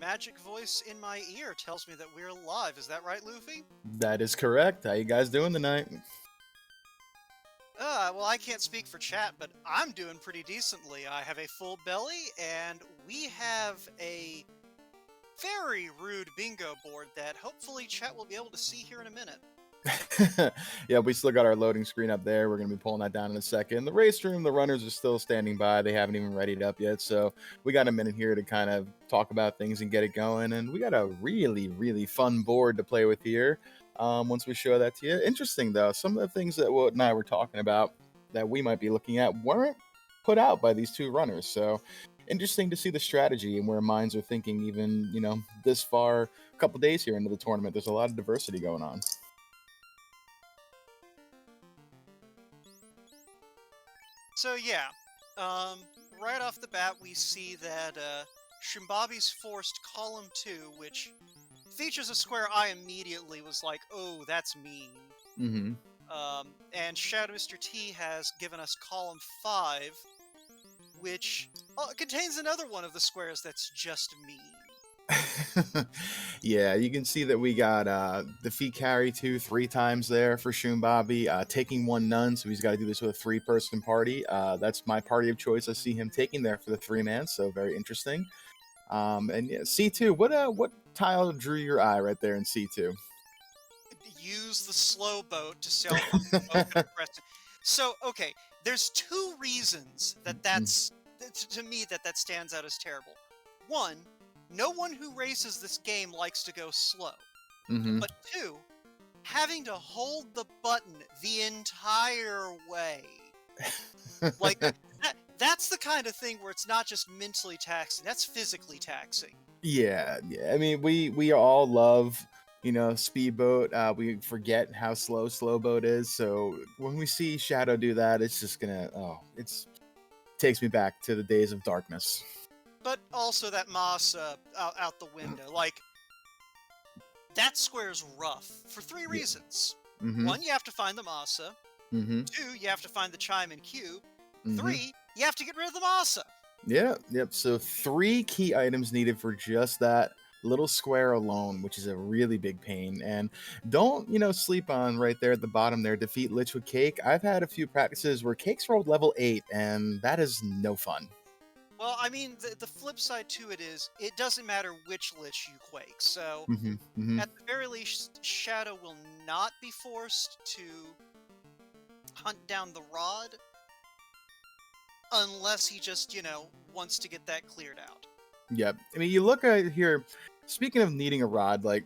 magic voice in my ear tells me that we're live. Is that right, Luffy? That is correct. How you guys doing tonight? Well, I can't speak for chat, but I'm doing pretty decently. I have a full belly, and we have a very rude bingo board that hopefully chat will be able to see here in a minute. Yeah, we still got our loading screen up there. We're going to be pulling that down in a second. The race room, the runners are still standing by. They haven't even readied up yet. So we got a minute here to kind of talk about things and get it going. And we got a really, really fun board to play with here once we show that to you. Interesting, though. Some of the things that Will and I were talking about that we might be looking at weren't put out by these two runners. So interesting to see the strategy and where minds are thinking, even, this far, a couple days here into the tournament. There's a lot of diversity going on. So yeah, right off the bat we see that Shoombabi's forced column 2, which features a square I immediately was like, oh, that's mean. Mm-hmm. And shadowmrt has given us column 5, which contains another one of the squares that's just mean. Yeah, you can see that we got defeat carry 3 times there for shoombabi, taking 1 none, so he's got to do this with a 3-person party. That's my party of choice. I see him taking there for the 3-man, so very interesting. And yeah, C2, what tile drew your eye right there in C2? Use the slow boat to sail from the boat and crest. So, okay, there's 2 reasons that's to me that stands out as terrible. One, no one who races this game likes to go slow. Mm-hmm. But 2, having to hold the button the entire way. Like, that's the kind of thing where it's not just mentally taxing, that's physically taxing. Yeah. I mean, we all love, speedboat. We forget how slow boat is. So when we see Shadow do that, it's just gonna, takes me back to the days of darkness. But also that moss out the window. Like, that square's rough for 3 reasons. Mm-hmm. 1, you have to find the masa. Mm-hmm. 2, you have to find the chime and cube. Mm-hmm. 3, you have to get rid of the masa. Yeah, yep. So 3 key items needed for just that little square alone, which is a really big pain. And don't, sleep on right there at the bottom there, defeat Lich with Cake. I've had a few practices where Cake's rolled level 8, and that is no fun. Well, I mean, the flip side to it is, it doesn't matter which Lich you quake, so at the very least, Shadow will not be forced to hunt down the rod, unless he just, wants to get that cleared out. Yep. I mean, you look at here, speaking of needing a rod, like,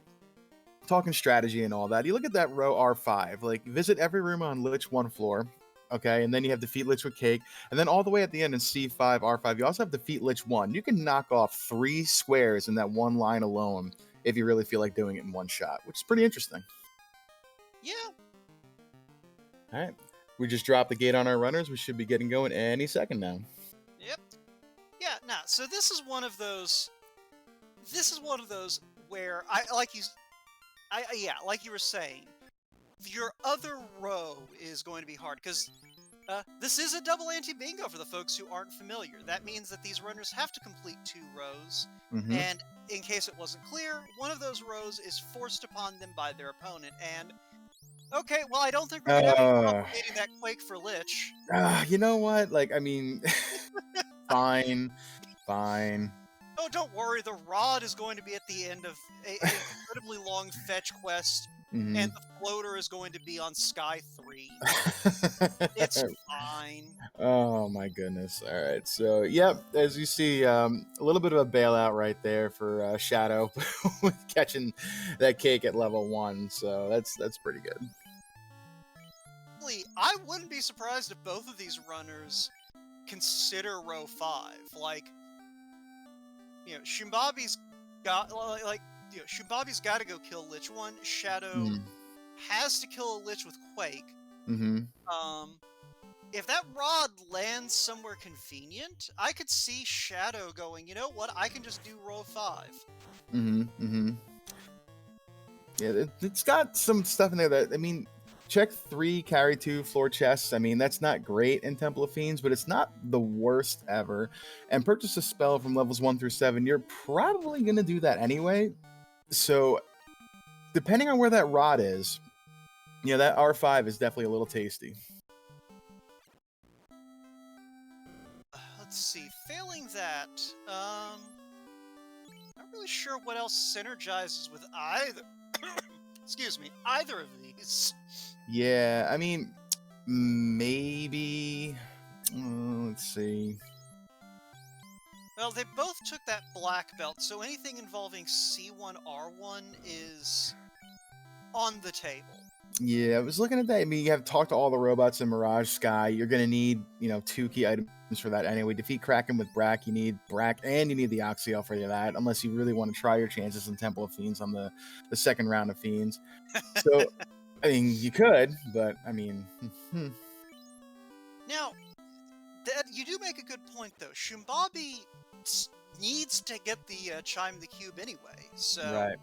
talking strategy and all that, you look at that row R5, like, visit every room on Lich 1 floor, okay, and then you have defeat Lich with Cake, and then all the way at the end in C5, R5, you also have defeat Lich 1. You can knock off 3 squares in that one line alone if you really feel like doing it in one shot, which is pretty interesting. Yeah. All right. We just dropped the gate on our runners. We should be getting going any second now. Yep. Yeah, nah, so this is one of those where like you were saying, your other row is going to be hard, because this is a double anti-bingo for the folks who aren't familiar. That means that these runners have to complete 2 rows, and in case it wasn't clear, one of those rows is forced upon them by their opponent, and okay, well, I don't think we're going to have propagating that Quake for Lich. You know what? Like, I mean, fine. Oh, don't worry, the rod is going to be at the end of an incredibly long fetch quest, and the floater is going to be on Sky 3. It's fine. Oh my goodness. All right. So, yep, as you see, a little bit of a bailout right there for Shadow with catching that Cake at level 1. So that's pretty good. I wouldn't be surprised if both of these runners consider row 5. Like, Shoombabi's got Shoombabi's got to go kill Lich 1. Shadow has to kill a Lich with Quake. If that rod lands somewhere convenient, I could see Shadow going, you know what, I can just do row 5. Yeah, it's got some stuff in there that, I mean, check 3, carry 2 floor chests. I mean, that's not great in Temple of Fiends, but it's not the worst ever. And purchase a spell from levels 1 through 7. You're probably going to do that anyway. So, depending on where that rod is, that R5 is definitely a little tasty. Let's see. Failing that, not really sure what else synergizes with either. Excuse me, either of these. Yeah, I mean, maybe. Let's see. Well, they both took that black belt, so anything involving C1R1 is on the table. Yeah, I was looking at that. I mean, you have to talk to all the robots in Mirage Sky. You're going to need, 2 key items for that anyway. Defeat Kraken with Brack. You need Brack, and you need the Oxyel for that, unless you really want to try your chances in Temple of Fiends on the second round of Fiends. So, I mean, you could, but, I mean... Now, you do make a good point, though. Shoombabi needs to get the Chime the Cube anyway, so... Right.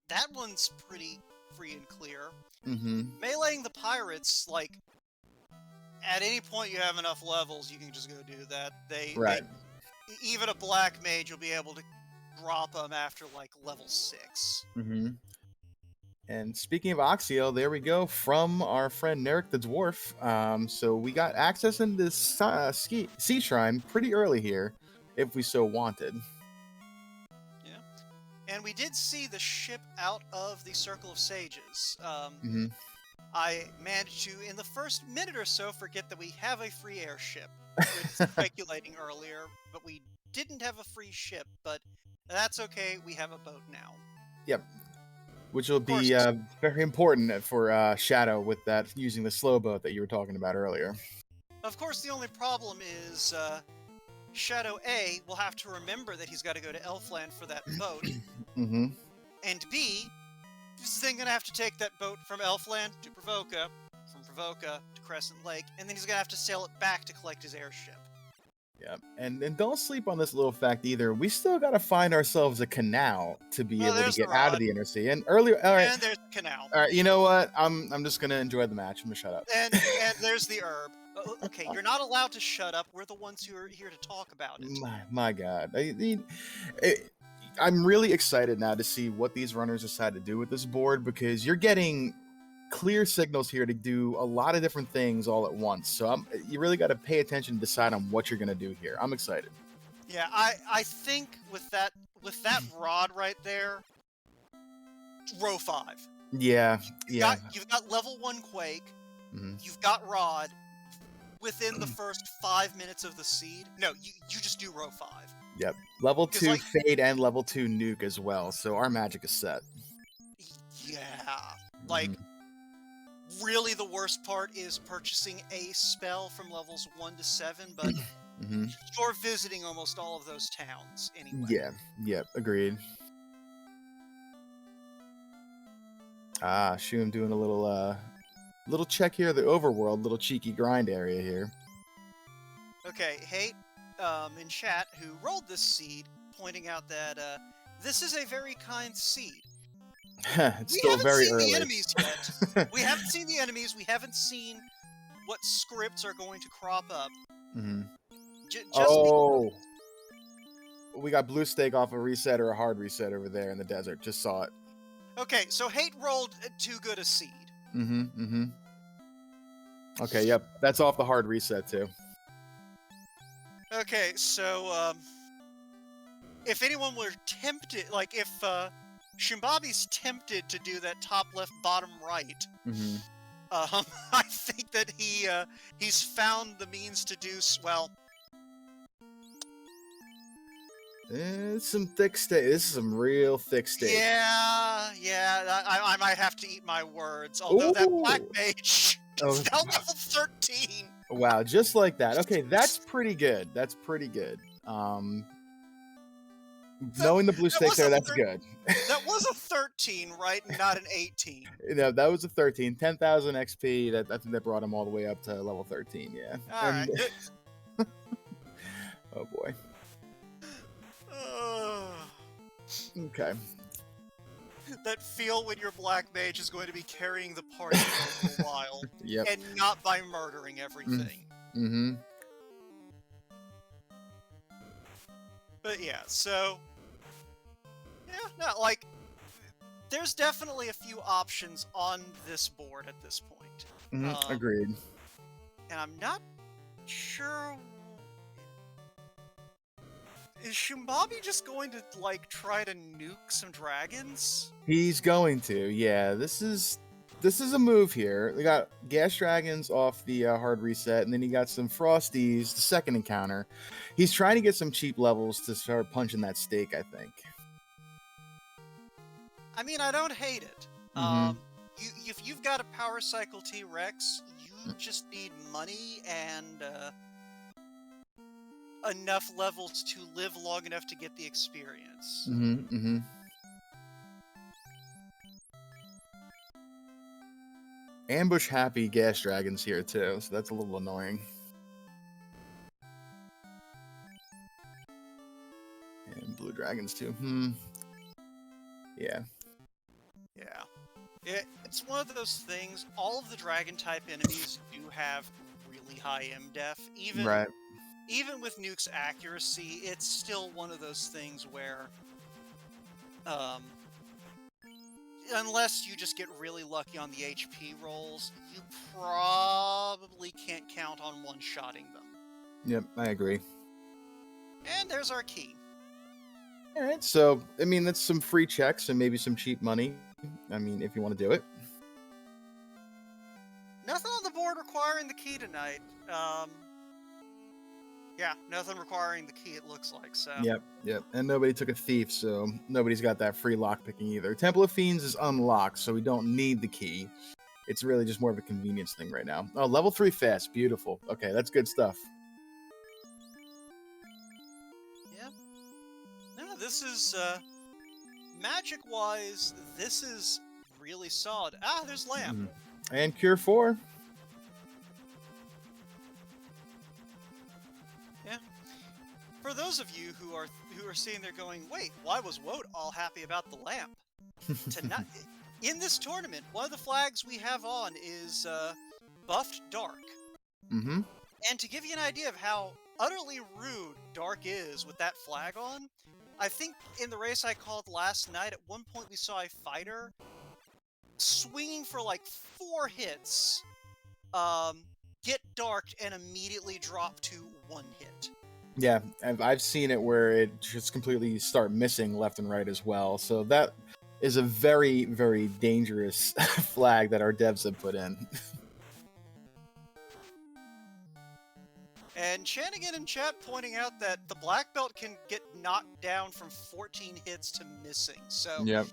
That one's pretty free and clear. Mm-hmm. Meleeing the pirates, like, at any point you have enough levels, you can just go do that. Right. Even a black mage will be able to drop them after, like, level 6. Mm-hmm. And speaking of Oxyel, there we go, from our friend Nerik the Dwarf. So we got access into this sea shrine pretty early here, if we so wanted. And we did see the ship out of the Circle of Sages. Mm-hmm. I managed to, in the first minute or so, forget that we have a free airship. We were speculating earlier, but we didn't have a free ship, but that's okay, we have a boat now. Yep. Which will be very important for Shadow with that, using the slow boat that you were talking about earlier. Of course, the only problem is Shadow A will have to remember that he's got to go to Elfland for that boat. Mm-hmm. And B, he's then going to have to take that boat from Elfland to Provoca, from Provoca to Crescent Lake, and then he's going to have to sail it back to collect his airship. Yeah, and don't sleep on this little fact either. We still got to find ourselves a canal to be able to get out of the inner sea. And earlier, all right, and there's the canal. All right, you know what? I'm just gonna enjoy the match. I'm gonna shut up. And there's the herb. Okay, you're not allowed to shut up. We're the ones who are here to talk about it. My God, I'm really excited now to see what these runners decide to do with this board, because you're getting clear signals here to do a lot of different things all at once. So you really got to pay attention and decide on what you're going to do here. I'm excited. Yeah, I think with that rod right there, row 5. Yeah, You've got level 1 Quake. Mm-hmm. You've got rod. Within the first 5 minutes of the seed, no, you just do row 5. Yep, level 2 like, Fade and level 2 Nuke as well. So our magic is set. Yeah, like. Really, the worst part is purchasing a spell from levels 1 to 7, but you're visiting almost all of those towns anyway. Yeah, agreed. Shoom doing a little check here, the overworld, little cheeky grind area here. Okay, Hate, in chat, who rolled this seed, pointing out that this is a very kind seed. It's still very early. We haven't seen the enemies yet. We haven't seen the enemies. We haven't seen what scripts are going to crop up. Mm-hmm. Because... we got blue stake off a reset or a hard reset over there in the desert. Just saw it. Okay, so Hate rolled too good a seed. Okay, yep. That's off the hard reset, too. Okay, so, if anyone were tempted, like, if, Shoombabi's tempted to do that top left, bottom right, I think that he's found the means to do, well... It's some thick steak. This is some real thick steak. Yeah, I might have to eat my words. Although that black mage is now level 13. Wow, just like that. Okay, that's pretty good. That's pretty good. Knowing the blue stakes there, that's good. That was a 13, right? Not an 18. No, that was a 13. 10,000 XP. I think that brought him all the way up to level 13, yeah. All right. Oh, boy. Okay. that feel when your black mage is going to be carrying the party for a little while, Yep. and not by murdering everything. Mm-hmm. But yeah, so yeah, no, like there's definitely a few options on this board at this point. Agreed. And I'm not sure. Is shoombabi just going to like try to nuke some dragons? He's going to. Yeah, this is a move here. We got gas dragons off the hard reset, and then he got some frosties, the second encounter. He's trying to get some cheap levels to start punching that stake, I think. I mean, I don't hate it. Mhm. If you've got a power cycle T-Rex, you just need money and enough levels to live long enough to get the experience. Ambush happy gas dragons here too, so that's a little annoying. And blue dragons too. Yeah. Yeah. It's one of those things, all of the dragon type enemies do have really high MDef. Even with Nuke's accuracy, it's still one of those things where unless you just get really lucky on the HP rolls, you probably can't count on one-shotting them. Yep, I agree. And there's our key. All right, so I mean that's some free checks and maybe some cheap money. I mean, if you want to do it. Nothing on the board requiring the key tonight. Yeah, nothing requiring the key, it looks like, so... Yep. And nobody took a thief, so nobody's got that free lockpicking either. Temple of Fiends is unlocked, so we don't need the key. It's really just more of a convenience thing right now. Oh, level 3 fast. Beautiful. Okay, that's good stuff. Yeah. No, this is, magic-wise, this is really solid. Ah, there's Lamp. And Cure 4. For those of you who are sitting there going, wait, why was Woat all happy about the lamp? Tonight, in this tournament, one of the flags we have on is buffed Dark. And to give you an idea of how utterly rude Dark is with that flag on, I think in the race I called last night, at one point we saw a fighter swinging for like 4 hits, get Darked, and immediately drop to 1 hit. Yeah, I've seen it where it just completely start missing left and right as well. So that is a very, very dangerous flag that our devs have put in. And Shanigan in chat pointing out that the black belt can get knocked down from 14 hits to missing. So Yep.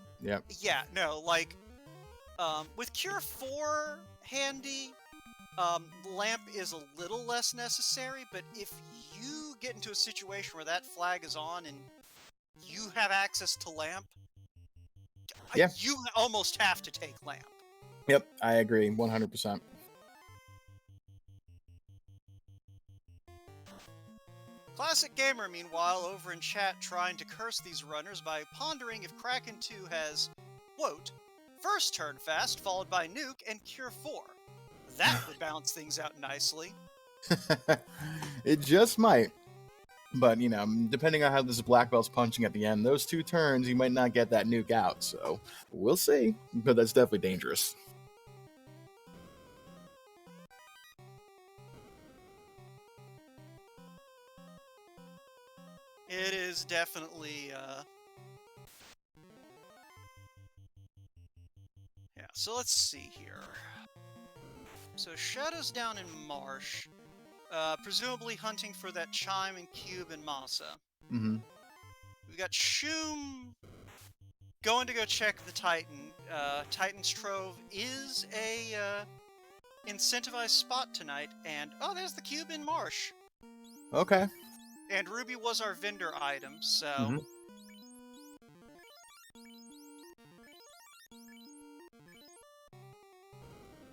Yeah, no, like with Cure 4 handy, Lamp is a little less necessary, but if you get into a situation where that flag is on and you have access to Lamp, you almost have to take Lamp. Yep, I agree, 100%. Classic Gamer, meanwhile, over in chat trying to curse these runners by pondering if Kraken 2 has, quote, first turn fast, followed by Nuke and Cure 4. That would balance things out nicely. It just might. But, you know, depending on how this black belt's punching at the end, those 2 turns, you might not get that nuke out. So, we'll see. But that's definitely dangerous. It is definitely, yeah, so let's see here. So Shadow's down in Marsh, presumably hunting for that Chime and Cube and Masa. We got Shoom going to go check the Titan. Titan's Trove is a incentivized spot tonight, and oh, there's the Cube in Marsh. Okay. And Ruby was our vendor item, so...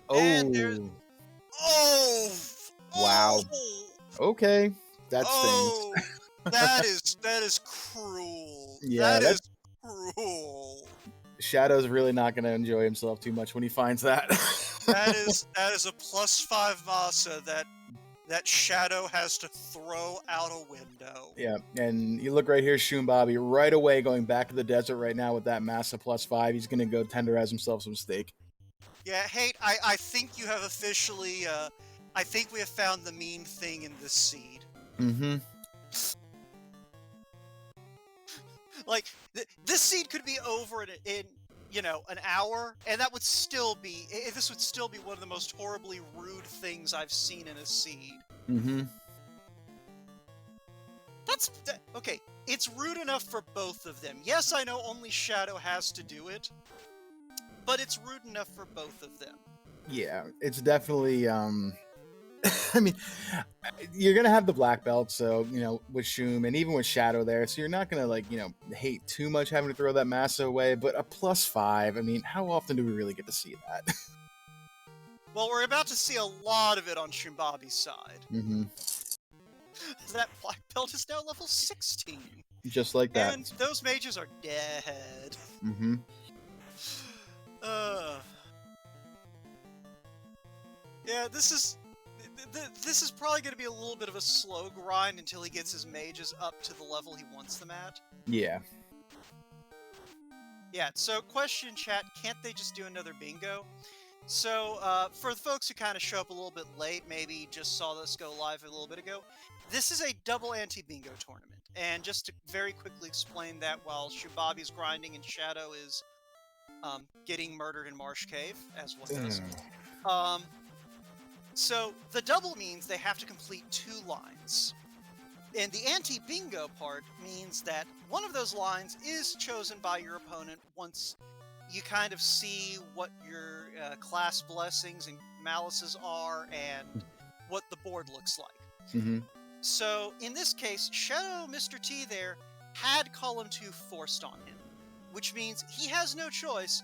And there's... Oh! Wow. Okay. That stings. That is cruel. Yeah, that is cruel. Shadow's really not going to enjoy himself too much when he finds that. That is a +5 masa that Shadow has to throw out a window. Yeah, and you look right here, shoombabi, right away going back to the desert right now with that massa +5. He's going to go tenderize himself some steak. Yeah, Hate, I think you have officially, I think we have found the mean thing in this seed. Mm-hmm. Like, this seed could be over in, you know, an hour, and that would still be, this would still be one of the most horribly rude things I've seen in a seed. Mm-hmm. Okay, it's rude enough for both of them. Yes, I know only Shadow has to do it, but it's rude enough for both of them. Yeah, it's definitely, I mean, you're going to have the black belt, so, you know, with Shoom and even with Shadow there, so you're not going to, like, you know, hate too much having to throw that massa away, but a +5, I mean, how often do we really get to see that? Well, we're about to see a lot of it on shoombabi's side. Mm-hmm. That black belt is now level 16. Just like that. And those mages are dead. Mm-hmm. Yeah, this is probably going to be a little bit of a slow grind until he gets his mages up to the level he wants them at. Yeah. Yeah, so question chat, can't they just do another bingo? So, for the folks who kind of show up a little bit late, maybe just saw this go live a little bit ago, this is a double anti-bingo tournament. And just to very quickly explain that, while shoombabi's grinding and Shadow is getting murdered in Marsh Cave, as one does. So, the double means they have to complete 2 lines. And the anti-bingo part means that one of those lines is chosen by your opponent once you kind of see what your class blessings and malices are and what the board looks like. Mm-hmm. So, in this case, Shadow Mr. T there had column 2 forced on him, which means he has no choice.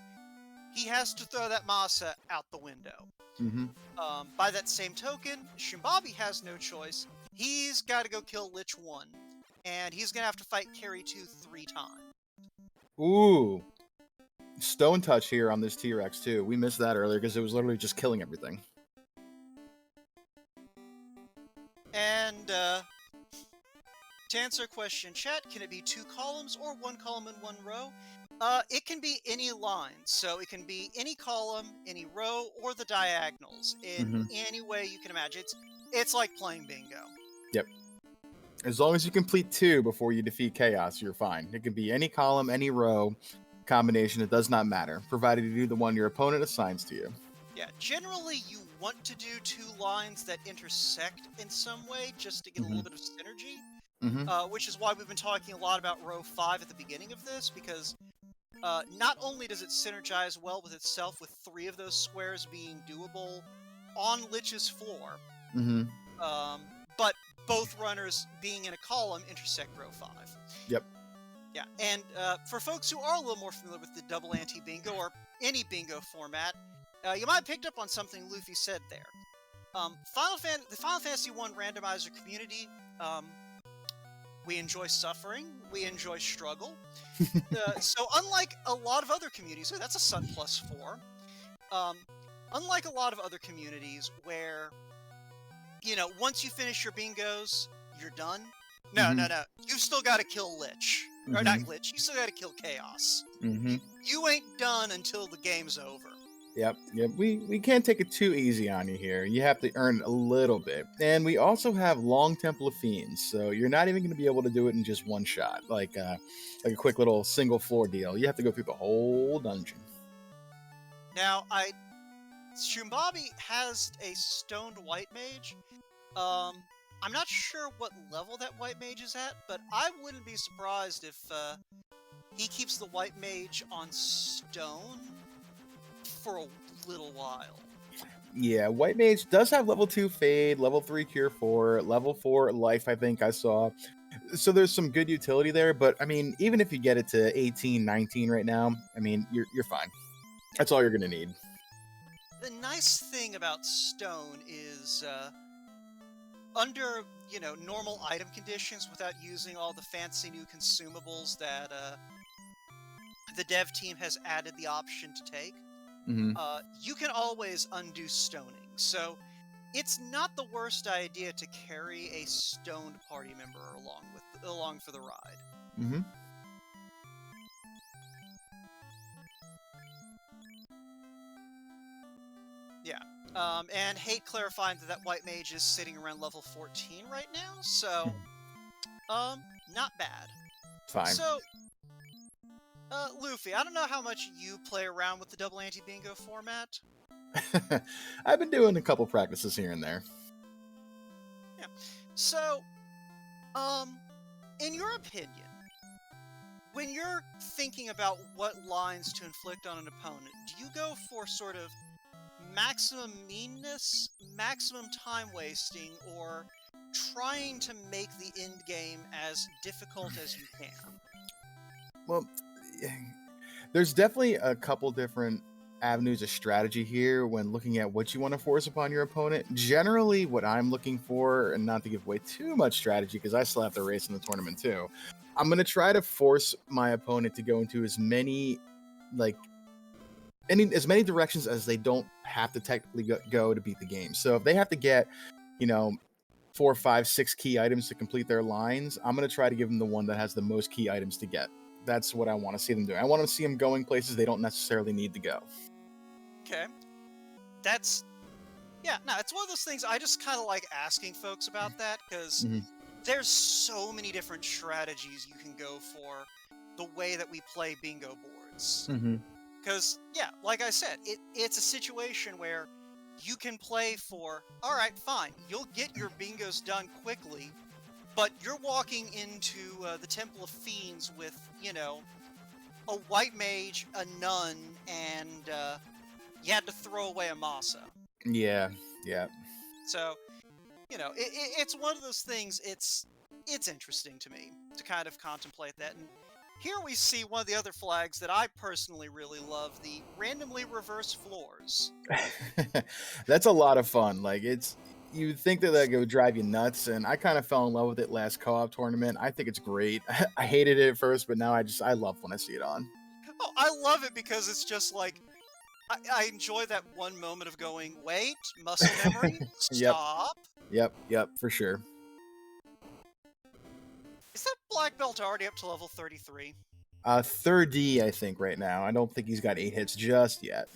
He has to throw that masa out the window. Mm-hmm. By that same token, shoombabi has no choice. He's got to go kill Lich 1, and he's going to have to fight Carry 2 3 times. Ooh. Stone touch here on this T-Rex, too. We missed that earlier because it was literally just killing everything. And, to answer a question, chat, can it be 2 columns or 1 column and 1 row? It can be any line, so it can be any column, any row, or the diagonals in any way you can imagine. It's like playing bingo. Yep. As long as you complete 2 before you defeat Chaos, you're fine. It can be any column, any row, combination, it does not matter, provided you do the one your opponent assigns to you. Yeah, generally you want to do 2 lines that intersect in some way just to get a little bit of synergy, which is why we've been talking a lot about row 5 at the beginning of this, because not only does it synergize well with itself with 3 of those squares being doable on Lich's floor, but both runners being in a column intersect row 5. Yep. Yeah, and for folks who are a little more familiar with the double anti-bingo or any bingo format, you might have picked up on something Luffy said there. The Final Fantasy I randomizer community, we enjoy suffering, we enjoy struggle. So unlike a lot of other communities, that's a Sun +4. Unlike a lot of other communities where, you know, once you finish your bingos, you're done. No. You've still got to kill Lich. Or not Lich, you still got to kill Chaos. You ain't done until the game's over. Yep. We can't take it too easy on you here. You have to earn a little bit. And we also have Long Temple of Fiends, so you're not even going to be able to do it in just one shot, like a quick little single floor deal. You have to go through the whole dungeon. Now, shoombabi has a stoned white mage. I'm not sure what level that white mage is at, but I wouldn't be surprised if he keeps the white mage on stone for a little while. Yeah, white mage does have level 2 fade, level 3 cure 4, level 4 life, I think I saw. So there's some good utility there, but I mean, even if you get it to 18, 19 right now, I mean, you're fine. That's all you're going to need. The nice thing about stone is under, you know, normal item conditions without using all the fancy new consumables that the dev team has added the option to take, Hmm. you can always undo stoning. So it's not the worst idea to carry a stoned party member along for the ride. Hmm. Yeah. And hate clarifying that white mage is sitting around level 14 right now, so not bad. Fine. So Luffy, I don't know how much you play around with the double anti-bingo format. I've been doing a couple practices here and there. Yeah. So, in your opinion, when you're thinking about what lines to inflict on an opponent, do you go for sort of maximum meanness, maximum time wasting, or trying to make the end game as difficult as you can? Well, there's definitely a couple different avenues of strategy here when looking at what you want to force upon your opponent. Generally, what I'm looking for, and not to give away too much strategy because I still have to race in the tournament too, I'm going to try to force my opponent to go into as many directions as they don't have to technically go to beat the game. So if they have to get, you know, 4, 5, 6 key items to complete their lines, I'm going to try to give them the one that has the most key items to get. That's what I want to see them do. I want to see them going places they don't necessarily need to go. Okay. It's one of those things I just kind of like asking folks about that, because there's so many different strategies you can go for the way that we play bingo boards. Because, like I said, it's a situation where you can play for, all right, fine, you'll get your bingos done quickly, but you're walking into the Temple of Fiends with, a white mage, a nun, and you had to throw away a masa. Yeah. So, it's one of those things, it's interesting to me to kind of contemplate that. And here we see one of the other flags that I personally really love, the randomly reverse floors. That's a lot of fun. Like, you'd think that it would drive you nuts, and I kind of fell in love with it last co-op tournament. I think it's great. I hated it at first, but now I love when I see it on. Oh, I love it because it's just like, I enjoy that one moment of going, wait, muscle memory, stop. Yep, for sure. Is that black belt already up to level 33? 30, I think, right now. I don't think he's got 8 hits just yet.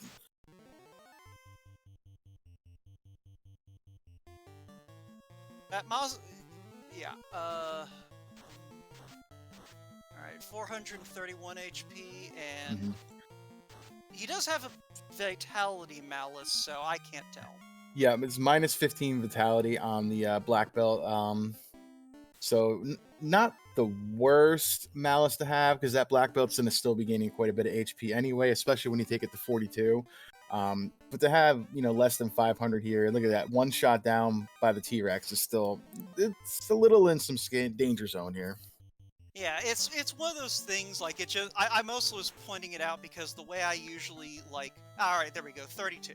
That mouse, yeah. All right, 431 HP, and he does have a vitality malice, so I can't tell. Yeah, it's minus 15 vitality on the black belt. So not the worst malice to have, because that black belt's going to still be gaining quite a bit of HP anyway, especially when you take it to 42. But to have, less than 500 here, look at that, one shot down by the T-Rex is still, it's a little in some danger zone here. Yeah, it's one of those things, like, it just, I mostly was pointing it out because the way I usually, all right, there we go, 32.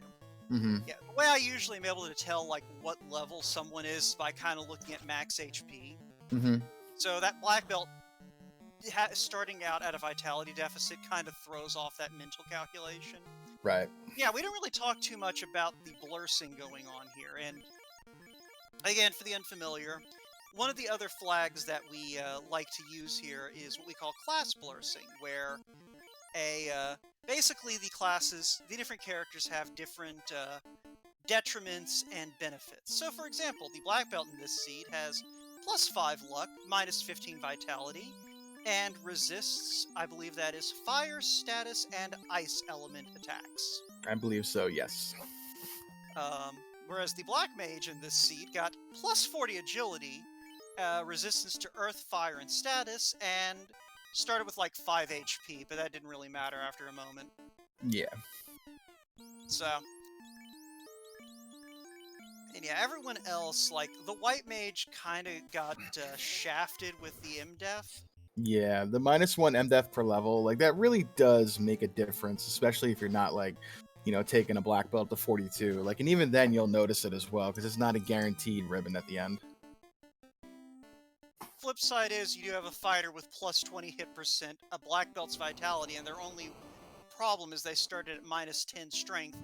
Yeah, the way I usually am able to tell, what level someone is by kind of looking at max HP. So that black belt, starting out at a vitality deficit, kind of throws off that mental calculation. Right. Yeah, we don't really talk too much about the blursing going on here. And again, for the unfamiliar, one of the other flags that we like to use here is what we call class blursing, where basically the different characters have different detriments and benefits. So, for example, the black belt in this seed has +5 luck, -15 vitality, and resists, I believe that is fire, status, and ice element attacks. I believe so, yes. Whereas the black mage in this seed got +40 agility, resistance to earth, fire, and status, and started with 5 HP, but that didn't really matter after a moment. Yeah. So, and yeah, everyone else, the white mage kind of got shafted with the MDef. Yeah, the -1 MDef per level, that really does make a difference, especially if you're not taking a black belt to 42. And even then you'll notice it as well, because it's not a guaranteed ribbon at the end. flip side is you do have a fighter with plus 20 hit percent, a black belt's vitality, and their only problem is they started at minus 10 strength,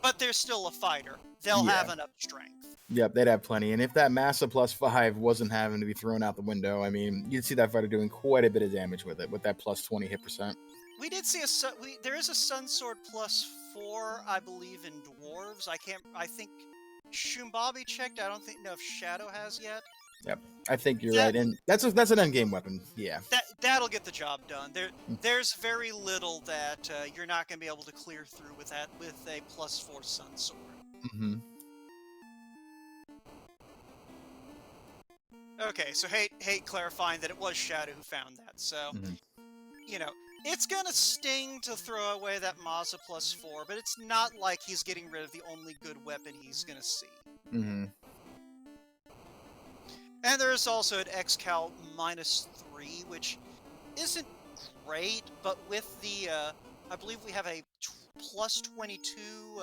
but they're still a fighter. They'll Yeah. have enough strength. Yep, they'd have plenty. And if that Massa +5 wasn't having to be thrown out the window, I mean, you'd see that fighter doing quite a bit of damage with it, with that plus 20 hit percent. We did see there is a Sun Sword plus 4, I believe, in dwarves. I think shoombabi checked. I don't know if Shadow has yet. Yep, I think you're right, and that's an endgame weapon. Yeah, that'll get the job done. There's very little that you're not going to be able to clear through with a plus 4 Sun Sword. Mm-hmm. Okay, so hate clarifying that it was Shadow who found that. So, you know, it's gonna sting to throw away that Mazda plus 4, but it's not like he's getting rid of the only good weapon he's gonna see. Mm-hmm. And there's also an Excal -3, which isn't great, but with the, I believe we have a plus 22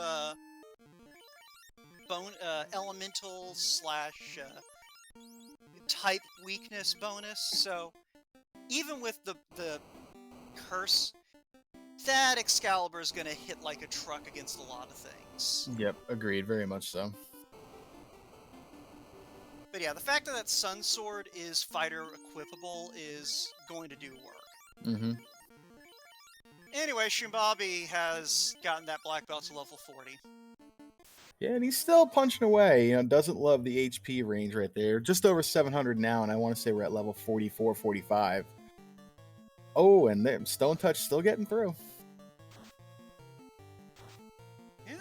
elemental / type weakness bonus, so even with the curse, that Excalibur is gonna hit like a truck against a lot of things. Yep, agreed, very much so. But yeah, the fact that Sun Sword is fighter equipable is going to do work. Mm-hmm. Anyway, shoombabi has gotten that black belt to level 40. Yeah, and he's still punching away. You know, doesn't love the HP range right there. Just over 700 now, and I want to say we're at level 44, 45. Oh, and Stone Touch still getting through. Yeah.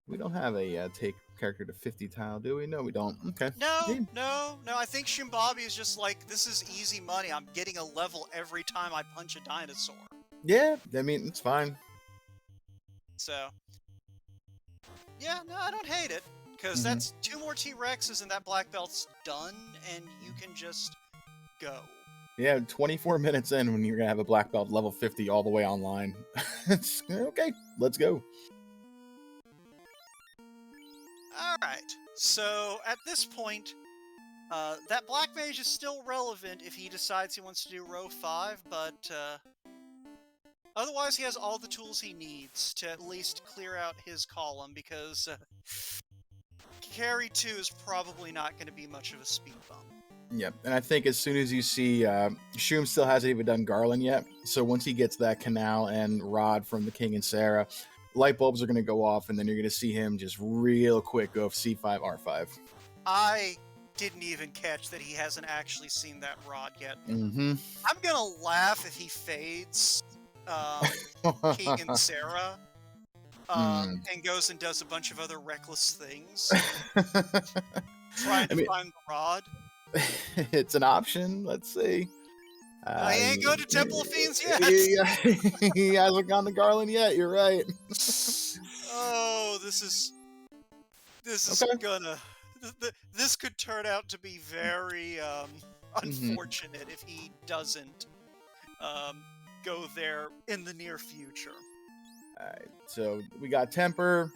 We don't have a take character to 50 tile, do we? No, we don't. Okay. No. I think shoombabi is just like, this is easy money. I'm getting a level every time I punch a dinosaur. Yeah, I mean, it's fine. So, yeah, no, I don't hate it. Because that's 2 more T-Rexes and that black belt's done, and you can just go. Yeah, 24 minutes in when you're going to have a black belt level 50 all the way online. Okay, let's go. Alright, so at this point, that black mage is still relevant if he decides he wants to do row 5, but otherwise he has all the tools he needs to at least clear out his column, because carry 2 is probably not going to be much of a speed bump. Yep, and I think as soon as you see, Shoom still hasn't even done Garland yet, so once he gets that Canal and Rod from the King and Sarah, light bulbs are going to go off, and then you're going to see him just real quick go C5, R5. I didn't even catch that he hasn't actually seen that Rod yet. Mm-hmm. I'm going to laugh if he fades King and Sarah. And goes and does a bunch of other reckless things. Trying to find the Rod. It's an option. Let's see. I ain't go to Temple of Fiends yet. He hasn't gone to Garland yet. You're right. Oh, this is gonna. This could turn out to be very unfortunate if he doesn't go there in the near future. Alright, so we got Temper,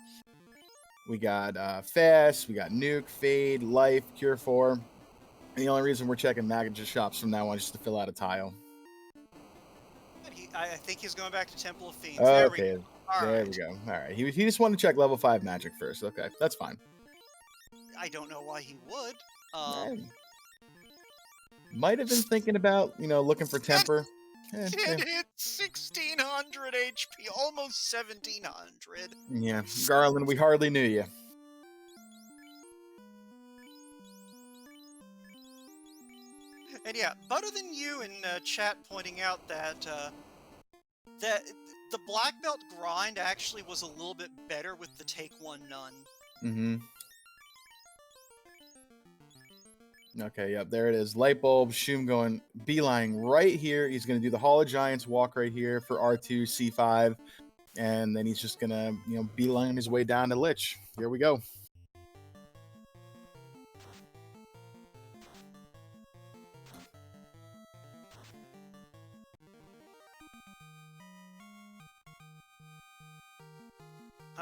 we got Fast, we got Nuke, Fade, Life, Cure 4. The only reason we're checking Magus shops from now on is just to fill out a tile. I think he's going back to Temple of Fiends. Okay, there we go. Alright, he just wanted to check level 5 magic first. Okay, that's fine. I don't know why he would. Might have been thinking about, looking for Temper. It hit 1600 HP, almost 1700. Yeah, Garland, we hardly knew you. And yeah, Better Than You in chat pointing out that that the black belt grind actually was a little bit better with the take 1 none. Mm-hmm. Okay, yep, there it is. Light bulb, Shoom going beeline right here. He's going to do the Hall of Giants walk right here for R2, C5. And then he's just going to, beeline his way down to Lich. Here we go.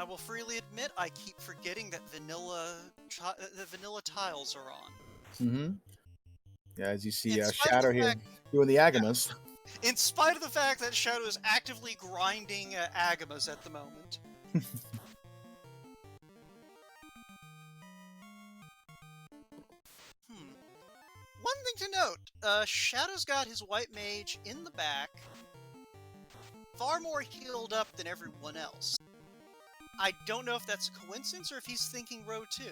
I will freely admit I keep forgetting that the vanilla tiles are on. Mm-hmm. Yeah, as you see, In spite of Shadow the here fact, doing the Agamas. in spite of the fact that Shadow is actively grinding Agamas at the moment. One thing to note, Shadow's got his white mage in the back, far more healed up than everyone else. I don't know if that's a coincidence or if he's thinking row 2.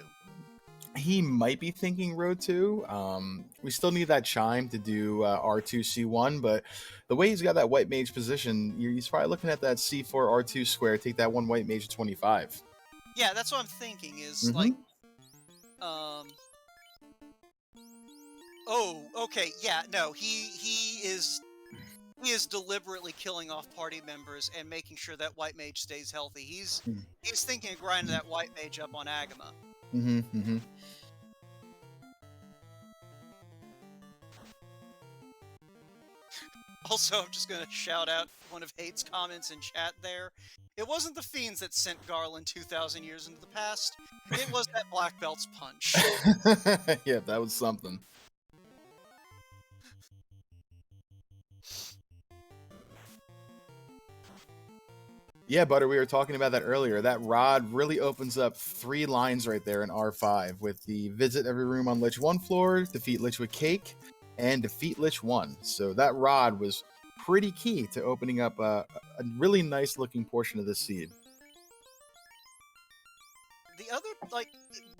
He might be thinking row 2. We still need that chime to do R2C1, but the way he's got that white mage position, he's probably looking at that C4 R2 square, take that one white mage to 25. Yeah, that's what I'm thinking is, Mhm. like, oh, okay, yeah, no, he is deliberately killing off party members and making sure that white mage stays healthy. He's thinking of grinding that white mage up on Agama. Mm-hmm, mm-hmm. Also, I'm just gonna shout out one of Hate's comments in chat there. It wasn't the fiends that sent Garland 2,000 years into the past. It was that black belt's punch. Yeah, that was something. Yeah, Butter, we were talking about that earlier. That rod really opens up 3 lines right there in R5 with the visit every room on Lich 1 floor, defeat Lich with Cake, and defeat Lich 1. So that rod was pretty key to opening up a really nice looking portion of the seed. The other, like,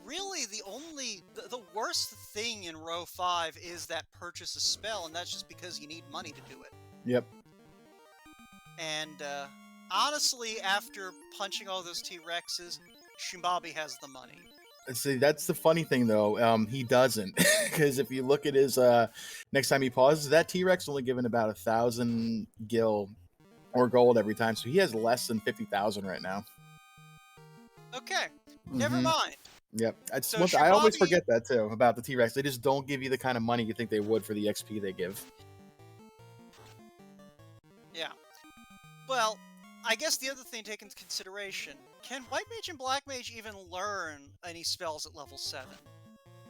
really the worst thing in row 5 is that purchase a spell, and that's just because you need money to do it. Yep. And, honestly, after punching all those T-Rexes, shoombabi has the money. See, that's the funny thing, though. He doesn't, because if you look at his next time he pauses, that T-Rex only given about 1,000 gil or gold every time, so he has less than 50,000 right now. Okay, never mind. Yep, So I always shoombabi- forget that too about the T-Rex. They just don't give you the kind of money you think they would for the XP they give. Yeah. Well, I guess the other thing to take into consideration, can White Mage and Black Mage even learn any spells at level 7?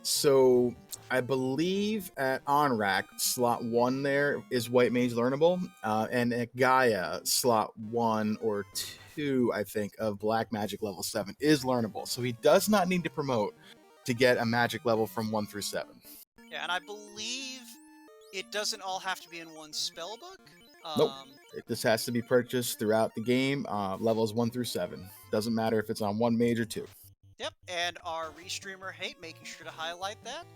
So I believe at OnRack, slot 1 there is White Mage learnable, and at Gaia, slot 1 or 2, I think, of Black Magic level 7 is learnable. So he does not need to promote to get a magic level from 1 through 7. Yeah, and I believe it doesn't all have to be in one spellbook. Nope. This has to be purchased throughout the game, levels 1 through 7. Doesn't matter if it's on 1 mage or 2. Yep, and our restreamer Hate making sure to highlight that,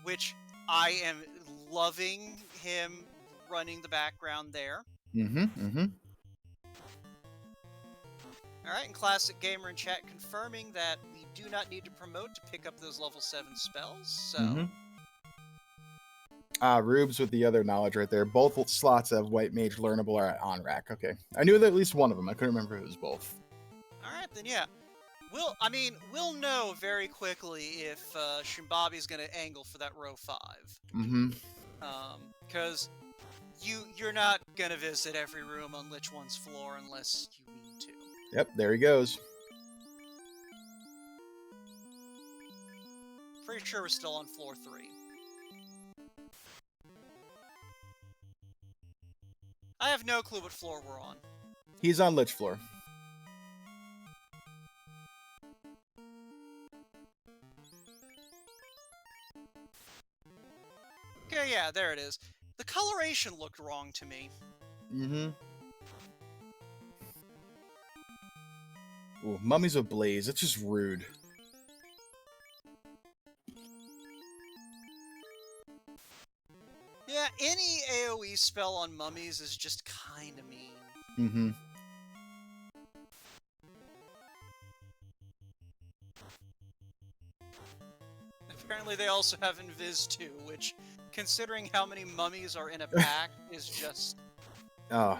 which I am loving him running the background there. Alright, and Classic Gamer in chat confirming that we do not need to promote to pick up those level 7 spells, so... Rubes with the other knowledge right there. Both slots of White Mage learnable are at OnRack. Okay. I knew that at least one of them. I couldn't remember if it was both. Alright, then yeah. We'll know very quickly if shoombabi's gonna angle for that row 5. Because you're not gonna visit every room on Lich 1's floor unless you need to. Yep, there he goes. Pretty sure we're still on floor 3. I have no clue what floor we're on. He's on Lich floor. Okay, yeah, there it is. The coloration looked wrong to me. Ooh, Mummies of Blaze. It's just rude. Yeah, any AoE spell on mummies is just kinda mean. Apparently they also have Invis too, which, considering how many mummies are in a pack, is just... Oh.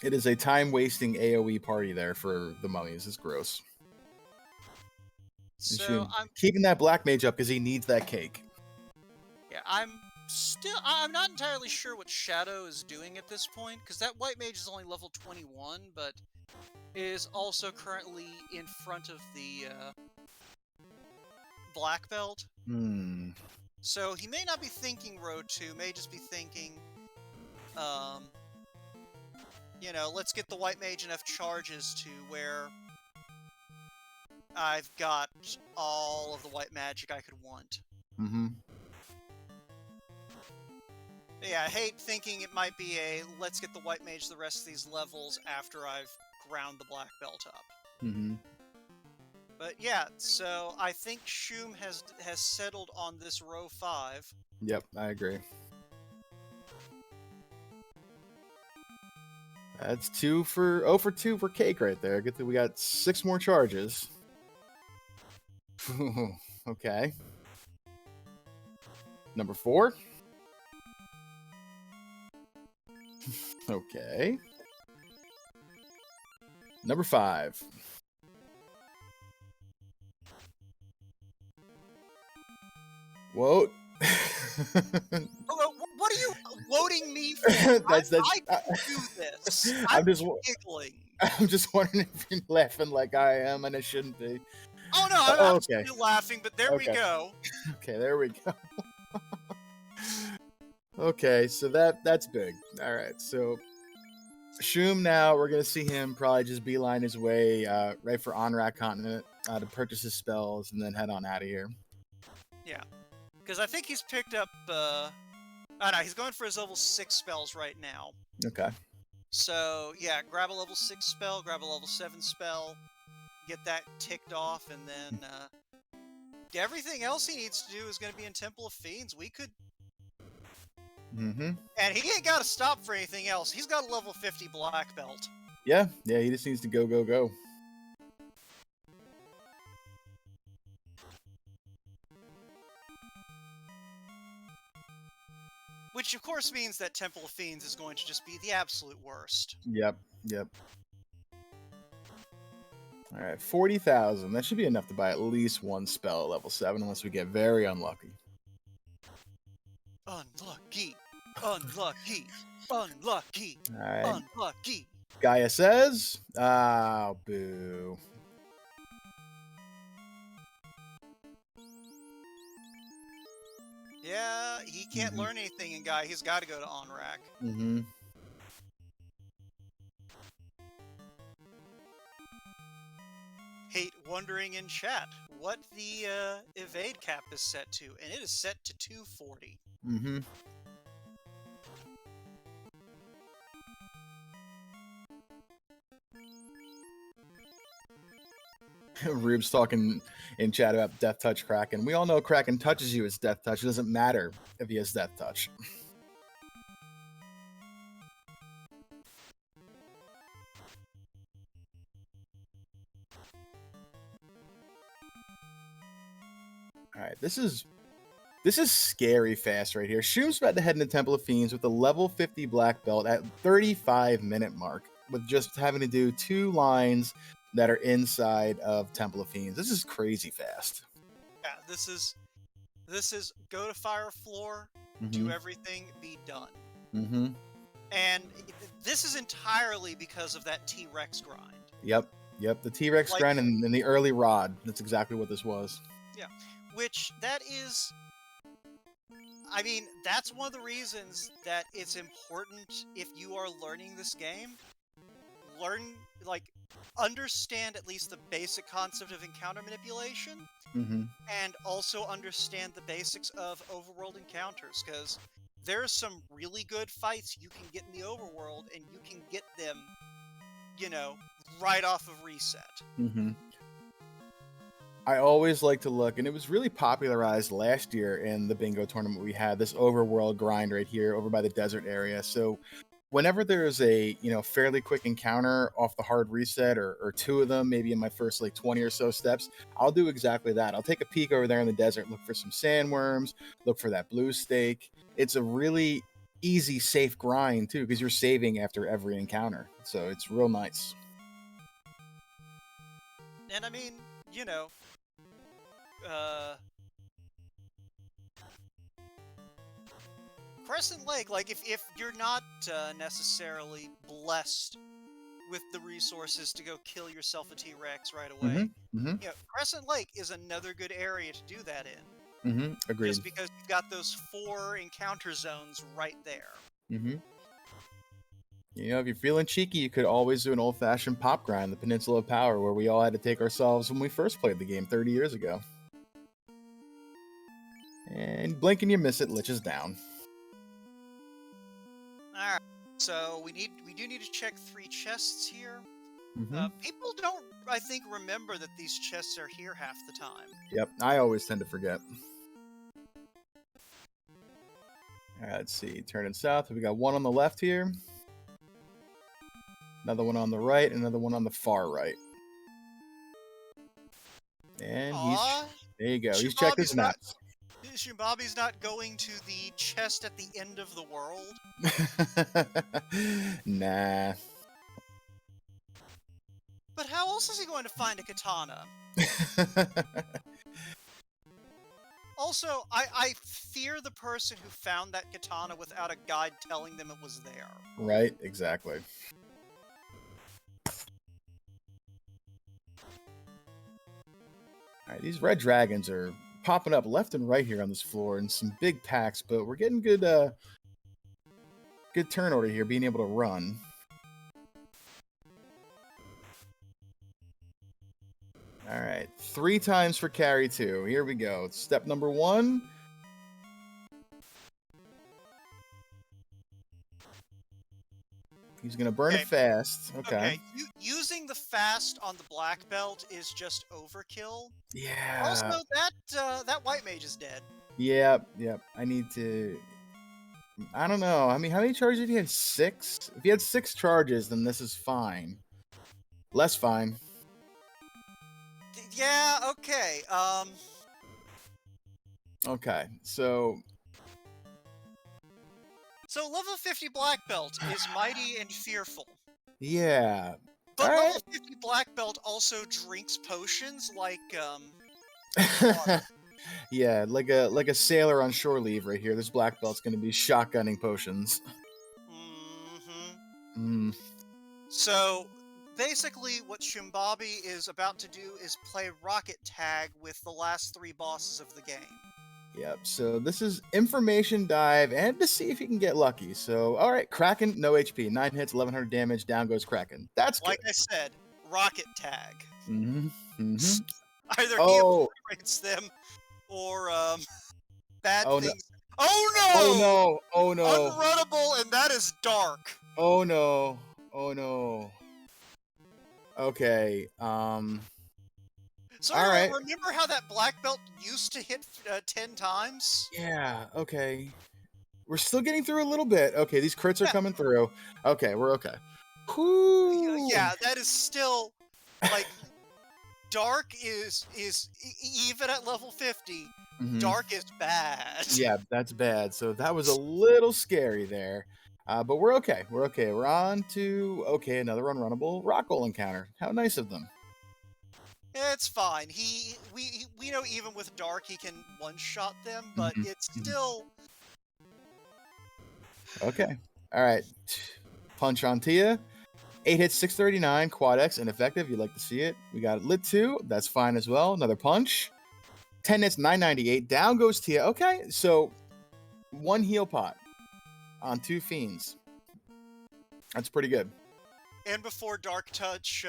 It is a time-wasting AoE party there for the mummies. It's gross. So, I'm keeping that Black Mage up because he needs that cake. Yeah, I'm not entirely sure what Shadow is doing at this point, because that White Mage is only level 21, but is also currently in front of the black belt. Hmm. So he may not be thinking row 2, may just be thinking, you know, let's get the white mage enough charges to where I've got all of the white magic I could want. Mm-hmm. Yeah, I hate thinking it might be a let's get the white mage the rest of these levels after I've ground the black belt up. Mm-hmm. But yeah, so I think Shoom has settled on this row 5. Yep, I agree. That's 2 for 2 for Cake right there. Good that we got 6 more charges. Okay. Number 4. Okay. Number 5. Whoa. What are you loading me for? that's I can do this. I'm giggling. I'm just wondering if you're laughing like I am, and it shouldn't be. Oh no, I'm okay. still laughing, but there we go. Okay, there we go. Okay, so that's big. All right, so Shoom now, we're gonna see him probably just beeline his way right for Onrak Continent to purchase his spells and then head on out of here. Yeah, because I think he's picked up. Oh no, he's going for his level 6 spells right now. Okay. So yeah, grab a level 6 spell, grab a level 7 spell, get that ticked off, and then everything else he needs to do is going to be in Temple of Fiends. We could. Mm-hmm. And he ain't got to stop for anything else. He's got a level 50 black belt. Yeah, he just needs to go. Which, of course, means that Temple of Fiends is going to just be the absolute worst. Yep. All right, 40,000. That should be enough to buy at least one spell at level 7, unless we get very unlucky. Unlucky. All right. Unlucky. Gaia says, boo. Yeah, he can't learn anything in Gaia. He's got to go to Onrak. Mm-hmm. Hate wondering in chat what the evade cap is set to, and it is set to 240. Mm-hmm. Rube's talking in chat about Death Touch Kraken. We all know Kraken touches you as Death Touch. It doesn't matter if he has Death Touch. All right, this is scary fast right here. Shoom's about to head into Temple of Fiends with a level 50 black belt at 35-minute mark, with just having to do 2 lines that are inside of Temple of Fiends. This is crazy fast. Yeah, this is go to Fire Floor, do everything, be done. Mm-hmm. And this is entirely because of that T-Rex grind. Yep. The T-Rex grind and the early rod. That's exactly what this was. Yeah. Which, that is... I mean, that's one of the reasons that it's important if you are learning this game. Understand at least the basic concept of encounter manipulation, and also understand the basics of overworld encounters, because there's some really good fights you can get in the overworld, and you can get them, you know, right off of reset. I always like to look, and it was really popularized last year in the bingo tournament we had, this overworld grind right here over by the desert area. So whenever there's a, fairly quick encounter off the hard reset, or 2 of them, maybe in my first 20 or so steps, I'll do exactly that. I'll take a peek over there in the desert, look for some sandworms, look for that blue stake. It's a really easy, safe grind too, because you're saving after every encounter. So it's real nice. And I mean, Crescent Lake, if you're not necessarily blessed with the resources to go kill yourself a T-Rex right away. Crescent Lake is another good area to do that in. Agreed. Just because you've got those 4 encounter zones right there. You know, if you're feeling cheeky, you could always do an old-fashioned pop grind, the Peninsula of Power, where we all had to take ourselves when we first played the game 30 years ago. And blink and you miss it, Lich is down. Alright, so we do need to check 3 chests here. People don't, I think, remember that these chests are here half the time. Yep, I always tend to forget. Alright, let's see. Turning south, we got one on the left here. Another one on the right, another one on the far right. And there you go. He's checking his maps. Shoombabi's not going to the chest at the end of the world? Nah. But how else is he going to find a katana? Also, I fear the person who found that katana without a guide telling them it was there. Right, exactly. Alright, these red dragons are popping up left and right here on this floor in some big packs, but we're getting good good turn order here, being able to run. Alright, 3 times for carry 2. Here we go. Step number 1. He's gonna burn it fast. Okay. Using the fast on the black belt is just overkill. Yeah. Also, that white mage is dead. Yep. I need to. I don't know. I mean, how many charges did he have? 6. If he had 6 charges, then this is fine. Less fine. Yeah. Okay. Okay. So level 50 black belt is mighty and fearful. Yeah. But level 50 black belt also drinks potions like yeah, like a sailor on shore leave right here. This black belt's gonna be shotgunning potions. So basically what Shoombabi is about to do is play rocket tag with the last 3 bosses of the game. Yep, so this is information dive and to see if you can get lucky. So, alright, Kraken, no HP. 9 hits, 1100 damage, down goes Kraken. That's good. Like I said, rocket tag. Either he obliterates them or bad things. Oh no! Unrunnable, and that is dark. Oh no! Okay, So anyway, remember how that black belt used to hit 10 times? Yeah, okay. We're still getting through a little bit. Okay, these crits are coming through. Okay, we're okay. Whew. Yeah, that is still, like, dark is even at level 50, dark is bad. Yeah, that's bad. So that was a little scary there. But we're okay. We're on to, another unrunnable rock hole encounter. How nice of them. It's fine. We know even with dark he can one-shot them, but it's still... Okay. Alright. Punch on Tia. 8 hits, 639, quad X, ineffective. You'd like to see it. We got lit 2. That's fine as well. Another punch. 10 hits, 998. Down goes Tia. Okay, so 1 heal pot on 2 fiends. That's pretty good. And before Dark Touch,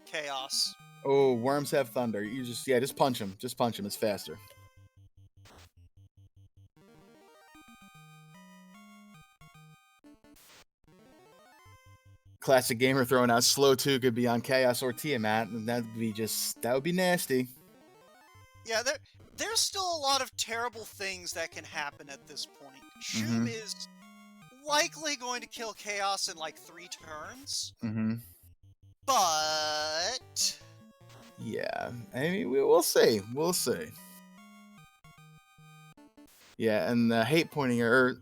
Chaos. Oh, worms have thunder. You just punch him. Just punch him. It's faster. Classic gamer throwing out slow 2 could be on Chaos or Tiamat, and that would be nasty. Yeah, there's still a lot of terrible things that can happen at this point. Shoom is likely going to kill Chaos in like 3 turns. But yeah, I mean, we'll see. We'll see. Yeah, and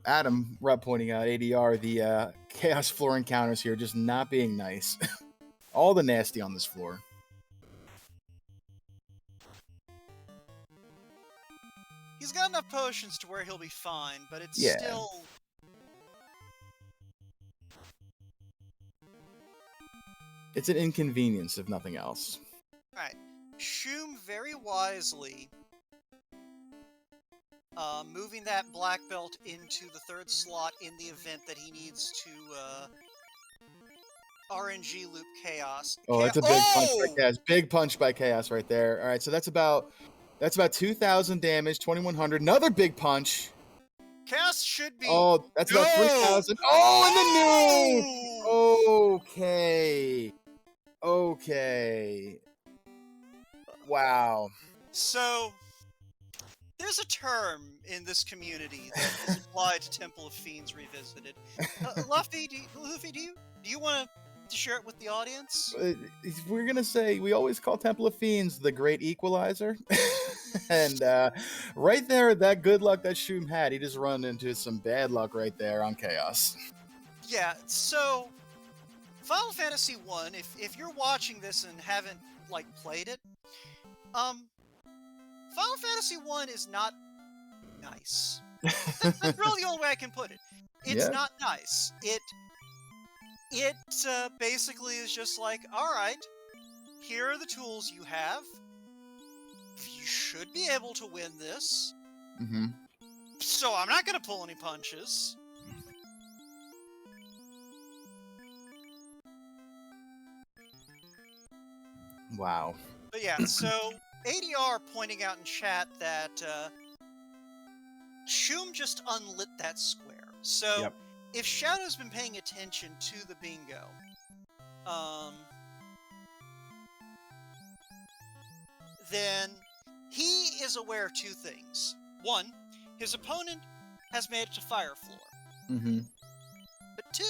Adam Rupp pointing out ADR, the Chaos floor encounters here just not being nice. All the nasty on this floor. He's got enough potions to where he'll be fine, but it's still... It's an inconvenience, if nothing else. Alright. Shoom very wisely moving that black belt into the 3rd slot in the event that he needs to RNG loop Chaos. Oh, that's a big punch by Chaos. Big punch by Chaos right there. All right, so that's about 2,000 damage, 2,100. Another big punch. Chaos should be. Oh, that's about 3,000. Oh, and the nuke. Okay. Okay. Wow. So, there's a term in this community that is applied to Temple of Fiends Revisited. Luffy, do you want to share it with the audience? We're gonna say we always call Temple of Fiends the Great Equalizer, and right there, that good luck that Shoom had, he just run into some bad luck right there on Chaos. Yeah. So, Final Fantasy 1. If you're watching this and haven't played it, Final Fantasy 1 is not nice. That's really the only way I can put it. It's not nice. It basically is just like, alright, here are the tools you have. You should be able to win this. Mm-hmm. So I'm not going to pull any punches. Wow. But yeah, so ADR pointing out in chat that Shoom just unlit that square. So if Shadow's been paying attention to the bingo, then he is aware of 2 things. 1, his opponent has made it to Fire Floor. Mm-hmm. But 2,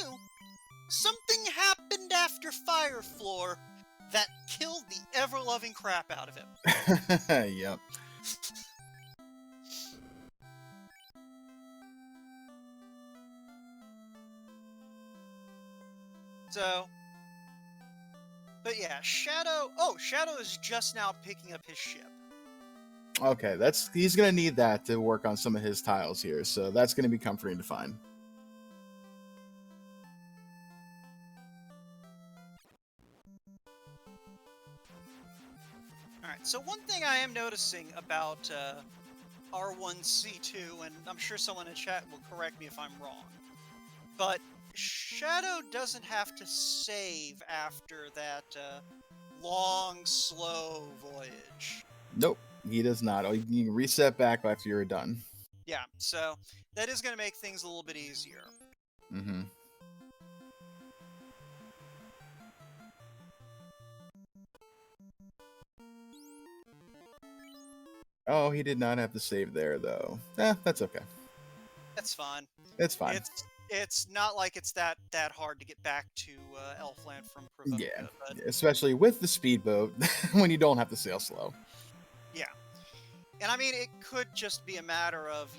something happened after Fire Floor that killed the ever-loving crap out of him. Yep. So, but yeah, Shadow is just now picking up his ship. Okay, he's gonna need that to work on some of his tiles here, so that's gonna be comforting to find. Alright, so one thing I am noticing about R1C2, and I'm sure someone in chat will correct me if I'm wrong, but Shadow doesn't have to save after that long, slow voyage. Nope, he does not. Oh, you can reset back after you're done. Yeah, so that is going to make things a little bit easier. Mm-hmm. Oh, he did not have to save there, though. That's okay. That's fine. It's fine. It's not like it's that hard to get back to Elfland from Provoca. Yeah, but... especially with the speedboat when you don't have to sail slow. Yeah. And I mean, it could just be a matter of,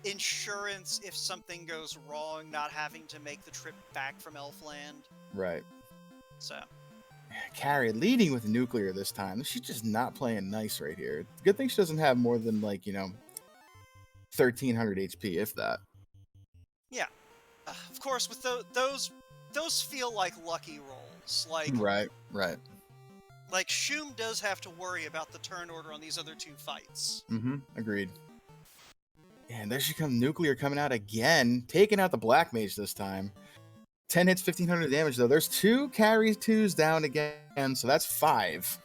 insurance if something goes wrong, not having to make the trip back from Elfland. Right. So. Carrie leading with nuclear this time. She's just not playing nice right here. Good thing she doesn't have more than 1,300 HP, if that. Yeah. Of course, with those feel like lucky rolls. Right. Like, Shoom does have to worry about the turn order on these other 2 fights. Mm-hmm. Agreed. And there she comes, nuclear coming out again, taking out the Black Mage this time. 10 hits, 1,500 damage, though. There's 2 carries, 2s down again, so that's 5.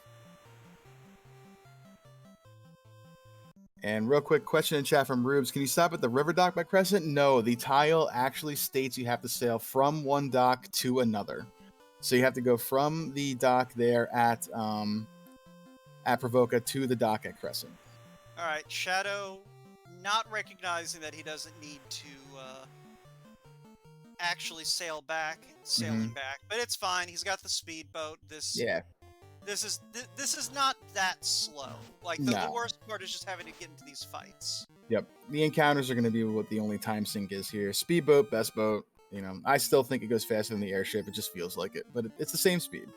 And real quick question in chat from Rubes. Can you stop at the river dock by Crescent? No, the tile actually states you have to sail from one dock to another. So you have to go from the dock there at Provoca to the dock at Crescent. All right, Shadow, not recognizing that he doesn't need to actually sailing back, but it's fine. He's got the speedboat. This is not that slow. The worst part is just having to get into these fights. Yep, the encounters are going to be what the only time sink is here. Speedboat, best boat. I still think it goes faster than the airship. It just feels like it, but it's the same speed.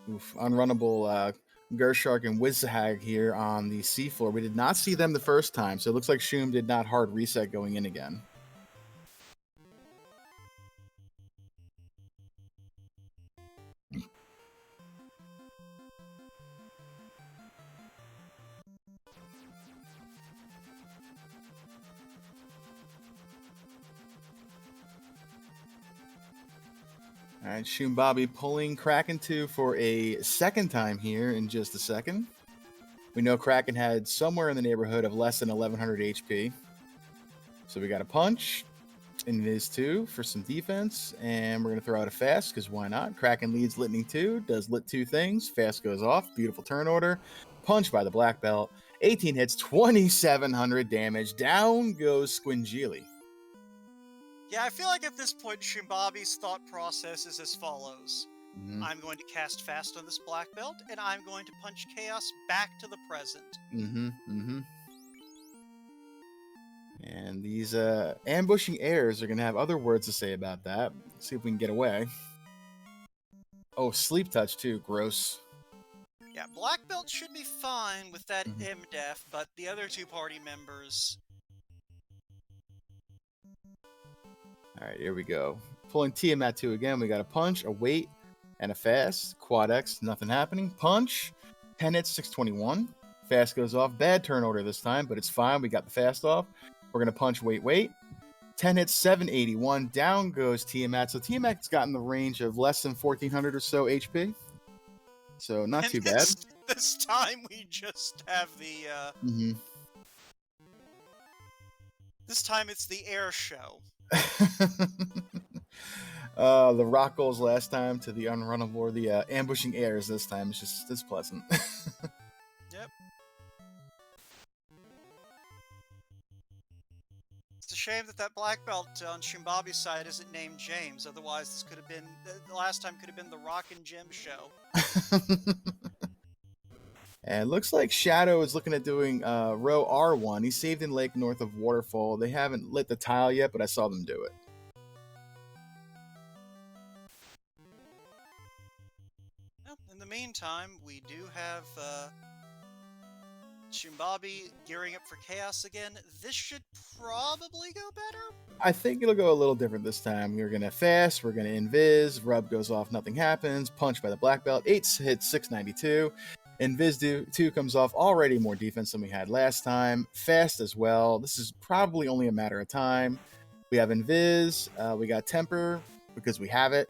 Oof, unrunnable Gershark and Wizhag here on the seafloor. We did not see them the first time, so it looks like Shoom did not hard reset going in again. All right, shoombabi pulling Kraken 2 for a second time here in just a second. We know Kraken had somewhere in the neighborhood of less than 1100 HP. So we got a punch, Invis 2 for some defense, and we're going to throw out a fast because why not? Kraken leads Litning 2, does Lit 2 things, fast goes off, beautiful turn order, punch by the black belt, 18 hits, 2700 damage, down goes Squingeely. Yeah, I feel like at this point, Shoombabi's thought process is as follows. Mm-hmm. I'm going to cast fast on this black belt, and I'm going to punch chaos back to the present. And these ambushing airs are going to have other words to say about that. Let's see if we can get away. Oh, sleep touch too. Gross. Yeah, black belt should be fine with that MDEF, but the other two party members... All right, here we go. Pulling Tiamat 2 again. We got a punch, a wait, and a fast. Quad X, nothing happening. Punch, 10 hits, 621. Fast goes off. Bad turn order this time, but it's fine. We got the fast off. We're going to punch, wait. 10 hits, 781. Down goes Tiamat. So Tiamat's got in the range of less than 1400 or so HP. So not too bad. This time we just have the... This time it's the air show. The rock goals last time to the unrunnable, or the ambushing airs this time. It's pleasant. Yep. It's a shame that black belt on Shoombabi's side isn't named James. Otherwise, this could have been the last time. Could have been the Rock and Jim show. And it looks like Shadow is looking at doing row R1. He's saved in Lake north of Waterfall. They haven't lit the tile yet, but I saw them do it. Well, in the meantime, we do have Shoombabi gearing up for Chaos again. This should probably go better. I think it'll go a little different this time. We're going to fast. We're going to invis. Rub goes off. Nothing happens. Punch by the black belt. 8 hits, 692. Invis 2 comes off, already more defense than we had last time. Fast as well. This is probably only a matter of time. We have Invis. We got Temper because we have it.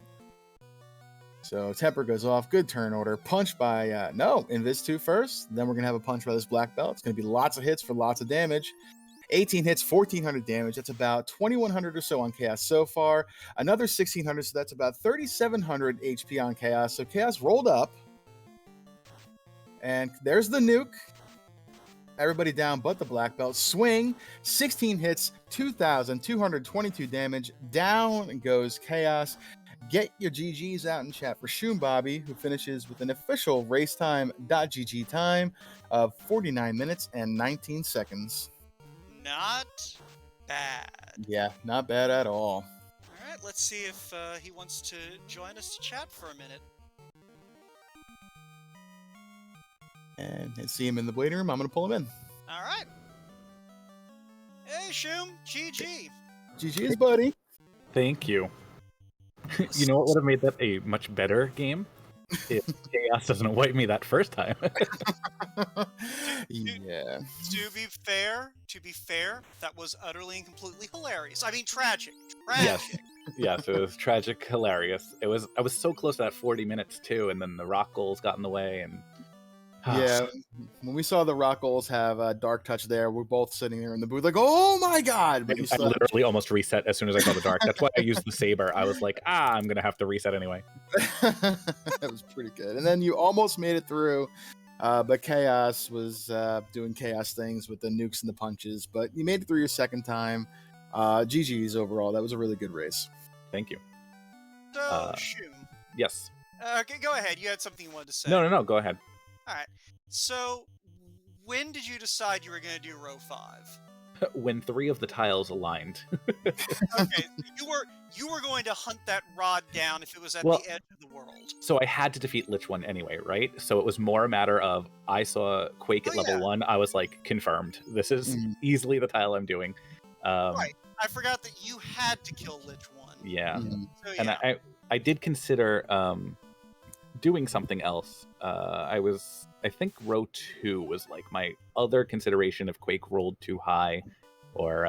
So Temper goes off. Good turn order. Punch by... Invis 2 first. Then we're going to have a punch by this black belt. It's going to be lots of hits for lots of damage. 18 hits, 1,400 damage. That's about 2,100 or so on Chaos so far. Another 1,600, so that's about 3,700 HP on Chaos. So Chaos rolled up. And there's the nuke. Everybody down but the black belt. Swing. 16 hits. 2,222 damage. Down goes Chaos. Get your GGs out in chat for Shoombabi, who finishes with an official racetime.gg time of 49 minutes and 19 seconds. Not bad. Yeah, not bad at all. All right, let's see if he wants to join us to chat for a minute. And I see him in the waiting room. I'm going to pull him in. All right. Hey, Shoom. GG. GG's, buddy. Thank you. You know what would have made that a much better game? If Chaos doesn't wipe me that first time. Yeah. To be fair, that was utterly and completely hilarious. I mean, tragic. Yes, it was tragic, hilarious. I was so close to that 40 minutes too, and then the rock goals got in the way, and yeah, when we saw the rock goals have a dark touch there, we're both sitting there in the booth like, oh my god! But I literally almost reset as soon as I saw the dark. That's why I used the saber. I was like, I'm gonna have to reset anyway. That was pretty good. And then you almost made it through, but Chaos was doing Chaos things with the nukes and the punches. But you made it through your second time. GG's overall. That was a really good race. Thank you. So, Shoom. Yes. Okay, go ahead. You had something you wanted to say. No. Go ahead. All right. So, when did you decide you were going to do row 5? When 3 of the tiles aligned. Okay, you were going to hunt that rod down if it was at the edge of the world. So I had to defeat Lich 1 anyway, right? So it was more a matter of I saw Quake at level 1. I was like, confirmed. This is easily the tile I'm doing. Right. I forgot that you had to kill Lich 1. Yeah. So, and I did consider doing something else. I think row 2 was like my other consideration if Quake rolled too high, or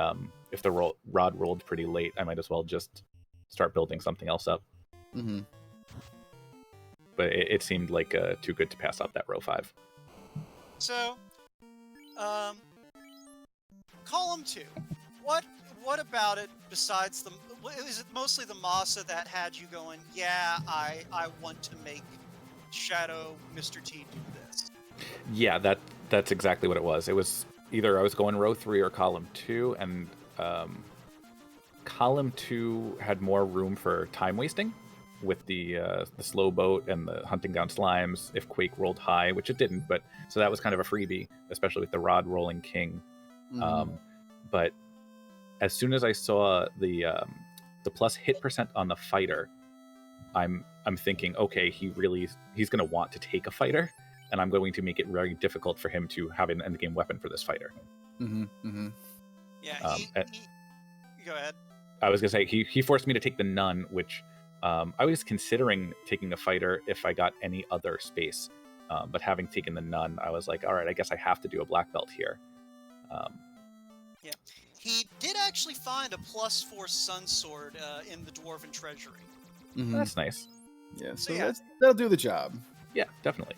if the rod rolled pretty late, I might as well just start building something else up. Mm-hmm. But it seemed like too good to pass up that row 5. So, column 2. What about it besides is it mostly the Masa that had you going, yeah, I want to make Shadow Mr. T do this? Yeah, that's exactly what it was. It was either I was going row 3 or column 2, and column 2 had more room for time wasting with the slow boat and the hunting down slimes if Quake rolled high, which it didn't, but so that was kind of a freebie, especially with the rod rolling king. Mm-hmm. But as soon as I saw the plus hit percent on the fighter, I'm thinking, okay, he's going to want to take a fighter, and I'm going to make it very difficult for him to have an endgame weapon for this fighter. Mm-hmm. Mm-hmm. Yeah, go ahead. I was going to say, he forced me to take the nun, which I was considering taking a fighter if I got any other space. But having taken the nun, I was like, all right, I guess I have to do a black belt here. Yeah. He did actually find a +4 sun sword in the Dwarven Treasury. Mm-hmm. That's nice. Yeah, So so yeah. that'll do the job. Yeah, definitely.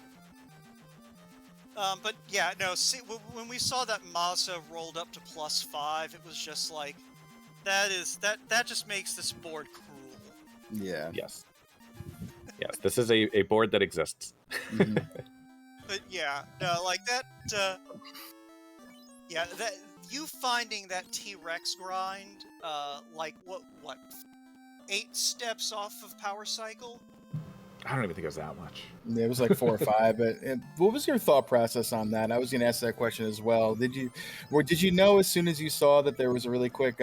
But yeah, no, see, when we saw that Masa rolled up to +5, it was just like, that just makes this board cruel. Yeah. Yes, this is a board that exists. Mm-hmm. But yeah, no, like that, yeah, that, you finding that T-Rex grind, like, what, 8 steps off of Power Cycle? I don't even think it was that much. Yeah, it was like 4 or 5. But what was your thought process on that? I was going to ask that question as well. Did you know as soon as you saw that there was a really quick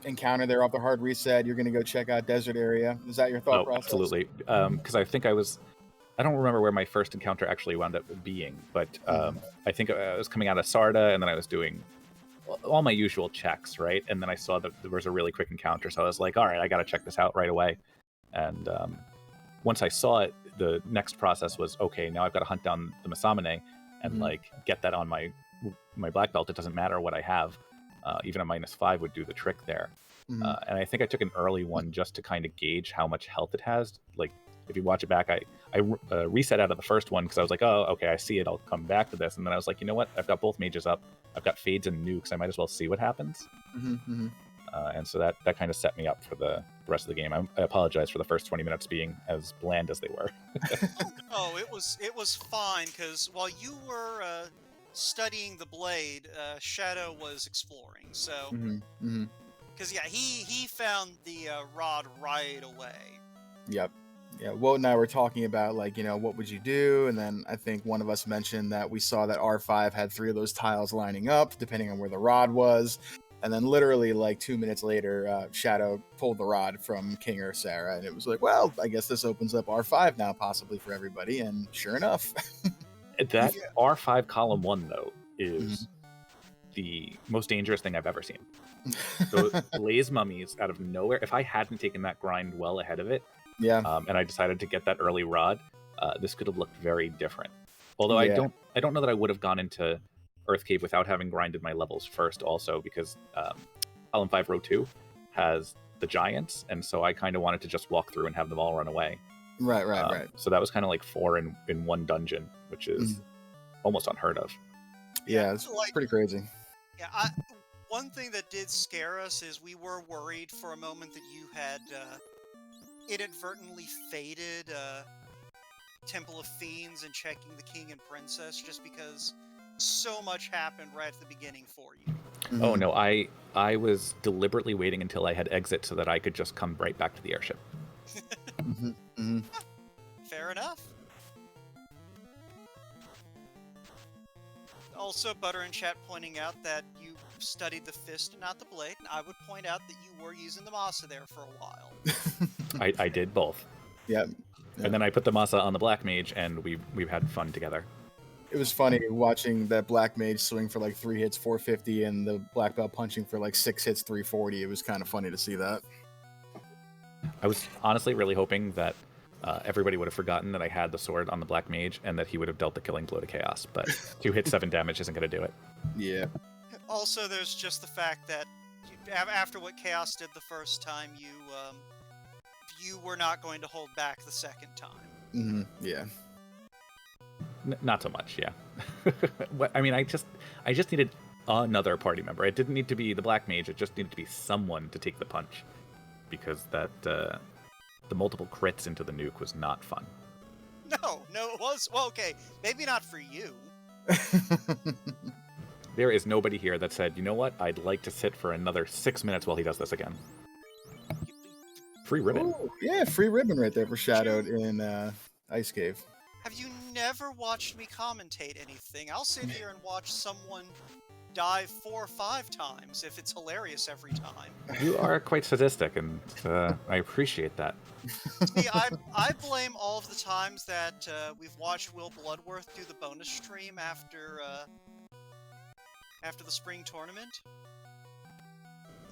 encounter there off the hard reset, you're going to go check out desert area? Is that your thought process? Absolutely. Because I think I don't remember where my first encounter actually wound up being, but I think I was coming out of Sarda, and then I was doing all my usual checks, right? And then I saw that there was a really quick encounter, so I was like, all right, I got to check this out right away. And once I saw it, the next process was, okay, now I've got to hunt down the Masamune and like get that on my black belt. It doesn't matter what I have. Even a -5 would do the trick there. And I think I took an early one just to kind of gauge how much health it has. Like, if you watch it back, I reset out of the first one because I was like, oh, okay, I see it. I'll come back to this. And then I was like, you know what? I've got both mages up. I've got fades and nukes. I might as well see what happens. And so that kind of set me up for the rest of the game. I apologize for the first 20 minutes being as bland as they were. Oh, it was fine, because while you were studying the blade, Shadow was exploring. So, because yeah, he found the rod right away. Yep. Yeah, Wout and I were talking about, like, what would you do? And then I think one of us mentioned that we saw that R5 had 3 of those tiles lining up, depending on where the rod was. And then literally, like, 2 minutes later, Shadow pulled the rod from King or Sarah. And it was like, well, I guess this opens up R5 now, possibly for everybody. And sure enough. That R5 column 1, though, is the most dangerous thing I've ever seen. Those blaze mummies out of nowhere. If I hadn't taken that grind well ahead of it, and I decided to get that early rod, this could have looked very different. Although I don't know that I would have gone into Earth Cave without having grinded my levels first, also because column 5 row 2 has the giants, and so I kind of wanted to just walk through and have them all run away. Right. So that was kind of like 4 in one dungeon, which is almost unheard of. Yeah, it's pretty crazy. Yeah, one thing that did scare us is we were worried for a moment that you had inadvertently faded Temple of Fiends and checking the King and Princess, just because so much happened right at the beginning for you. Oh no, I was deliberately waiting until I had exit so that I could just come right back to the airship. Fair enough. Also, Butter in chat pointing out that you studied the fist and not the blade, and I would point out that you were using the Masa there for a while. I did both. Yep. And then I put the Masa on the Black Mage, and we've had fun together. It was funny watching that Black Mage swing for like 3 hits, 450, and the Black Belt punching for like 6 hits, 340. It was kind of funny to see that. I was honestly really hoping that everybody would have forgotten that I had the sword on the Black Mage and that he would have dealt the killing blow to Chaos. But 2 hit 7 damage isn't going to do it. Yeah. Also, there's just the fact that after what Chaos did the first time, you were not going to hold back the second time. Yeah. Not so much, yeah. I mean, I just needed another party member. It didn't need to be the Black Mage. It just needed to be someone to take the punch, because that the multiple crits into the nuke was not fun. No, it was. Well, okay, maybe not for you. There is nobody here that said, you know what, I'd like to sit for another 6 minutes while he does this again. Free ribbon. Ooh, yeah, free ribbon right there for Shadowed in Ice Cave. Have you never watched me commentate anything? I'll sit here and watch someone dive 4 or 5 times if it's hilarious every time. You are quite sadistic, and I appreciate that. See, I blame all of the times that we've watched Will Bloodworth do the bonus stream after the spring tournament.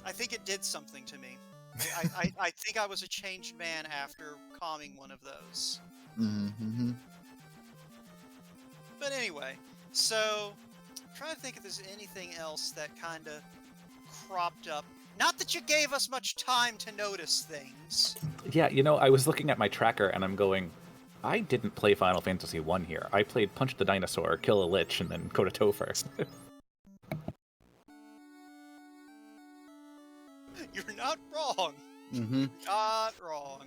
I think it did something to me. I think I was a changed man after calming one of those. Mm-hmm. But anyway, so I'm trying to think if there's anything else that kind of cropped up. Not that you gave us much time to notice things. Yeah, you know, I was looking at my tracker and I'm going, I didn't play Final Fantasy 1 here. I played Punch the Dinosaur, Kill a Lich, and then go to toe first. You're not wrong. Mm-hmm. Not wrong.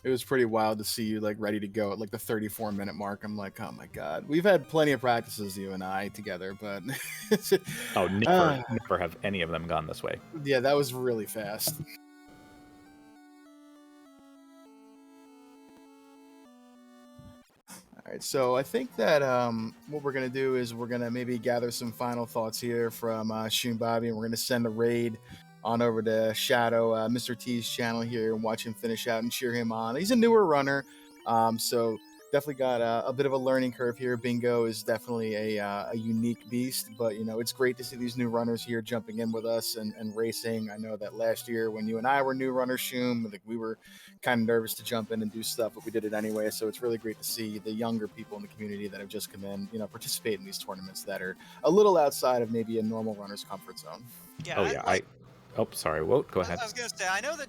It was pretty wild to see you like ready to go at like the 34-minute mark. I'm like, oh my god. We've had plenty of practices, you and I, together, but never have any of them gone this way. Yeah, that was really fast. All right, so I think that what we're gonna do is we're gonna maybe gather some final thoughts here from shoombabi, and we're gonna send a raid on over to Shadow, Mr. T's channel here, and watch him finish out and cheer him on. He's a newer runner, so definitely got a bit of a learning curve here. Bingo is definitely a unique beast, but you know, it's great to see these new runners here jumping in with us and racing. I know that last year when you and I were new runners, Shoom, like we were kind of nervous to jump in and do stuff, but we did it anyway. So it's really great to see the younger people in the community that have just come in, you know, participate in these tournaments that are a little outside of maybe a normal runner's comfort zone. Yeah, Oh, sorry. Whoa, go ahead. I was gonna say, I know that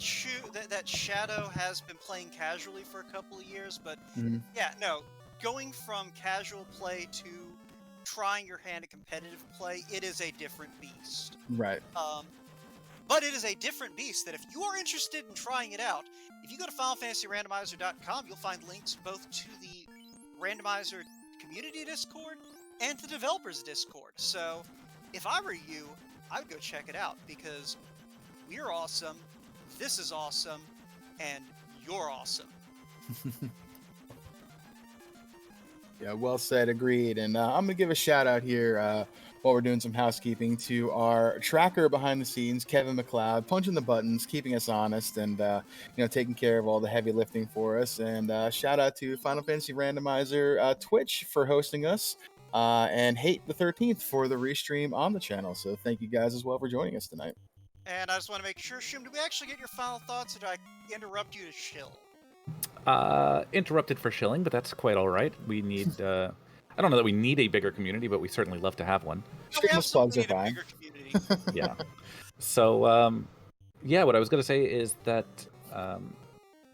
that Shadow has been playing casually for a couple of years, but yeah, no, going from casual play to trying your hand at competitive play, it is a different beast. Right. But it is a different beast that if you are interested in trying it out, if you go to FinalFantasyRandomizer.com, you'll find links both to the Randomizer community Discord and to the developers Discord. So if I were you, I would go check it out, because we're awesome, this is awesome, and you're awesome. Yeah, well said, agreed. And I'm gonna give a shout out here while we're doing some housekeeping to our tracker behind the scenes, Kevin McLeod, punching the buttons, keeping us honest, and you know, taking care of all the heavy lifting for us. And shout out to Final Fantasy Randomizer Twitch for hosting us, and Hate the 13th for the restream on the channel. So thank you guys as well for joining us tonight. And I just want to make sure, Shim, did we actually get your final thoughts, or did I interrupt you to shill? Interrupted for shilling, but that's quite all right. We need, I don't know that we need a bigger community, but we certainly love to have one. Shameless plugs are fine. Yeah. So, yeah, what I was going to say is that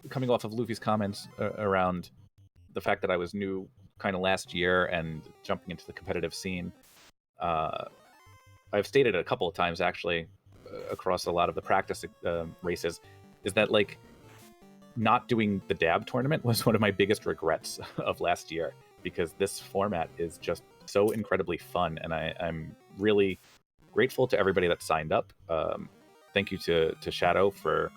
coming off of Luffy's comments around the fact that I was new kind of last year and jumping into the competitive scene, I've stated it a couple of times actually across a lot of the practice races, is that like not doing the dab tournament was one of my biggest regrets of last year, because this format is just so incredibly fun, and I'm really grateful to everybody that signed up. Thank you to Shadow for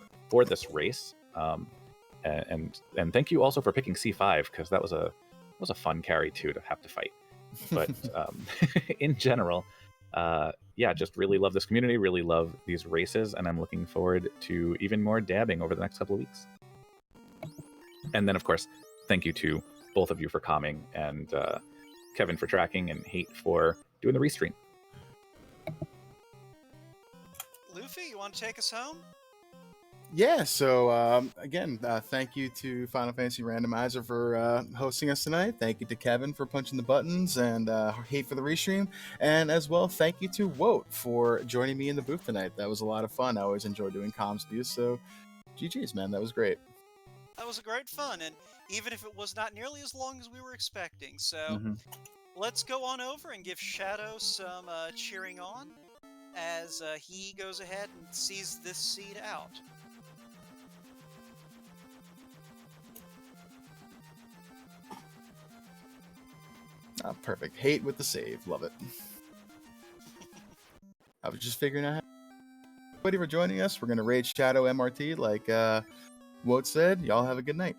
this race, and thank you also for picking C5, because that was a fun carry too to have to fight. But in general, yeah, just really love this community, really love these races, and I'm looking forward to even more dabbing over the next couple of weeks. And then, of course, thank you to both of you for calming, and Kevin for tracking, and Hate for doing the restream. Luffy, you want to take us home? Yeah, so again, thank you to Final Fantasy Randomizer for hosting us tonight. Thank you to Kevin for punching the buttons and Hate for the restream. And as well, thank you to Woat for joining me in the booth tonight. That was a lot of fun. I always enjoy doing comms with you, so GG's, man. That was great. That was a great fun, and even if it was not nearly as long as we were expecting. So Mm-hmm. let's go on over and give Shadow some cheering on as he goes ahead and sees this seed out. Perfect. Hate with the save. Love it. I was just figuring out. Everybody for joining us. We're going to raid Shadow MRT like Woat said. Y'all have a good night.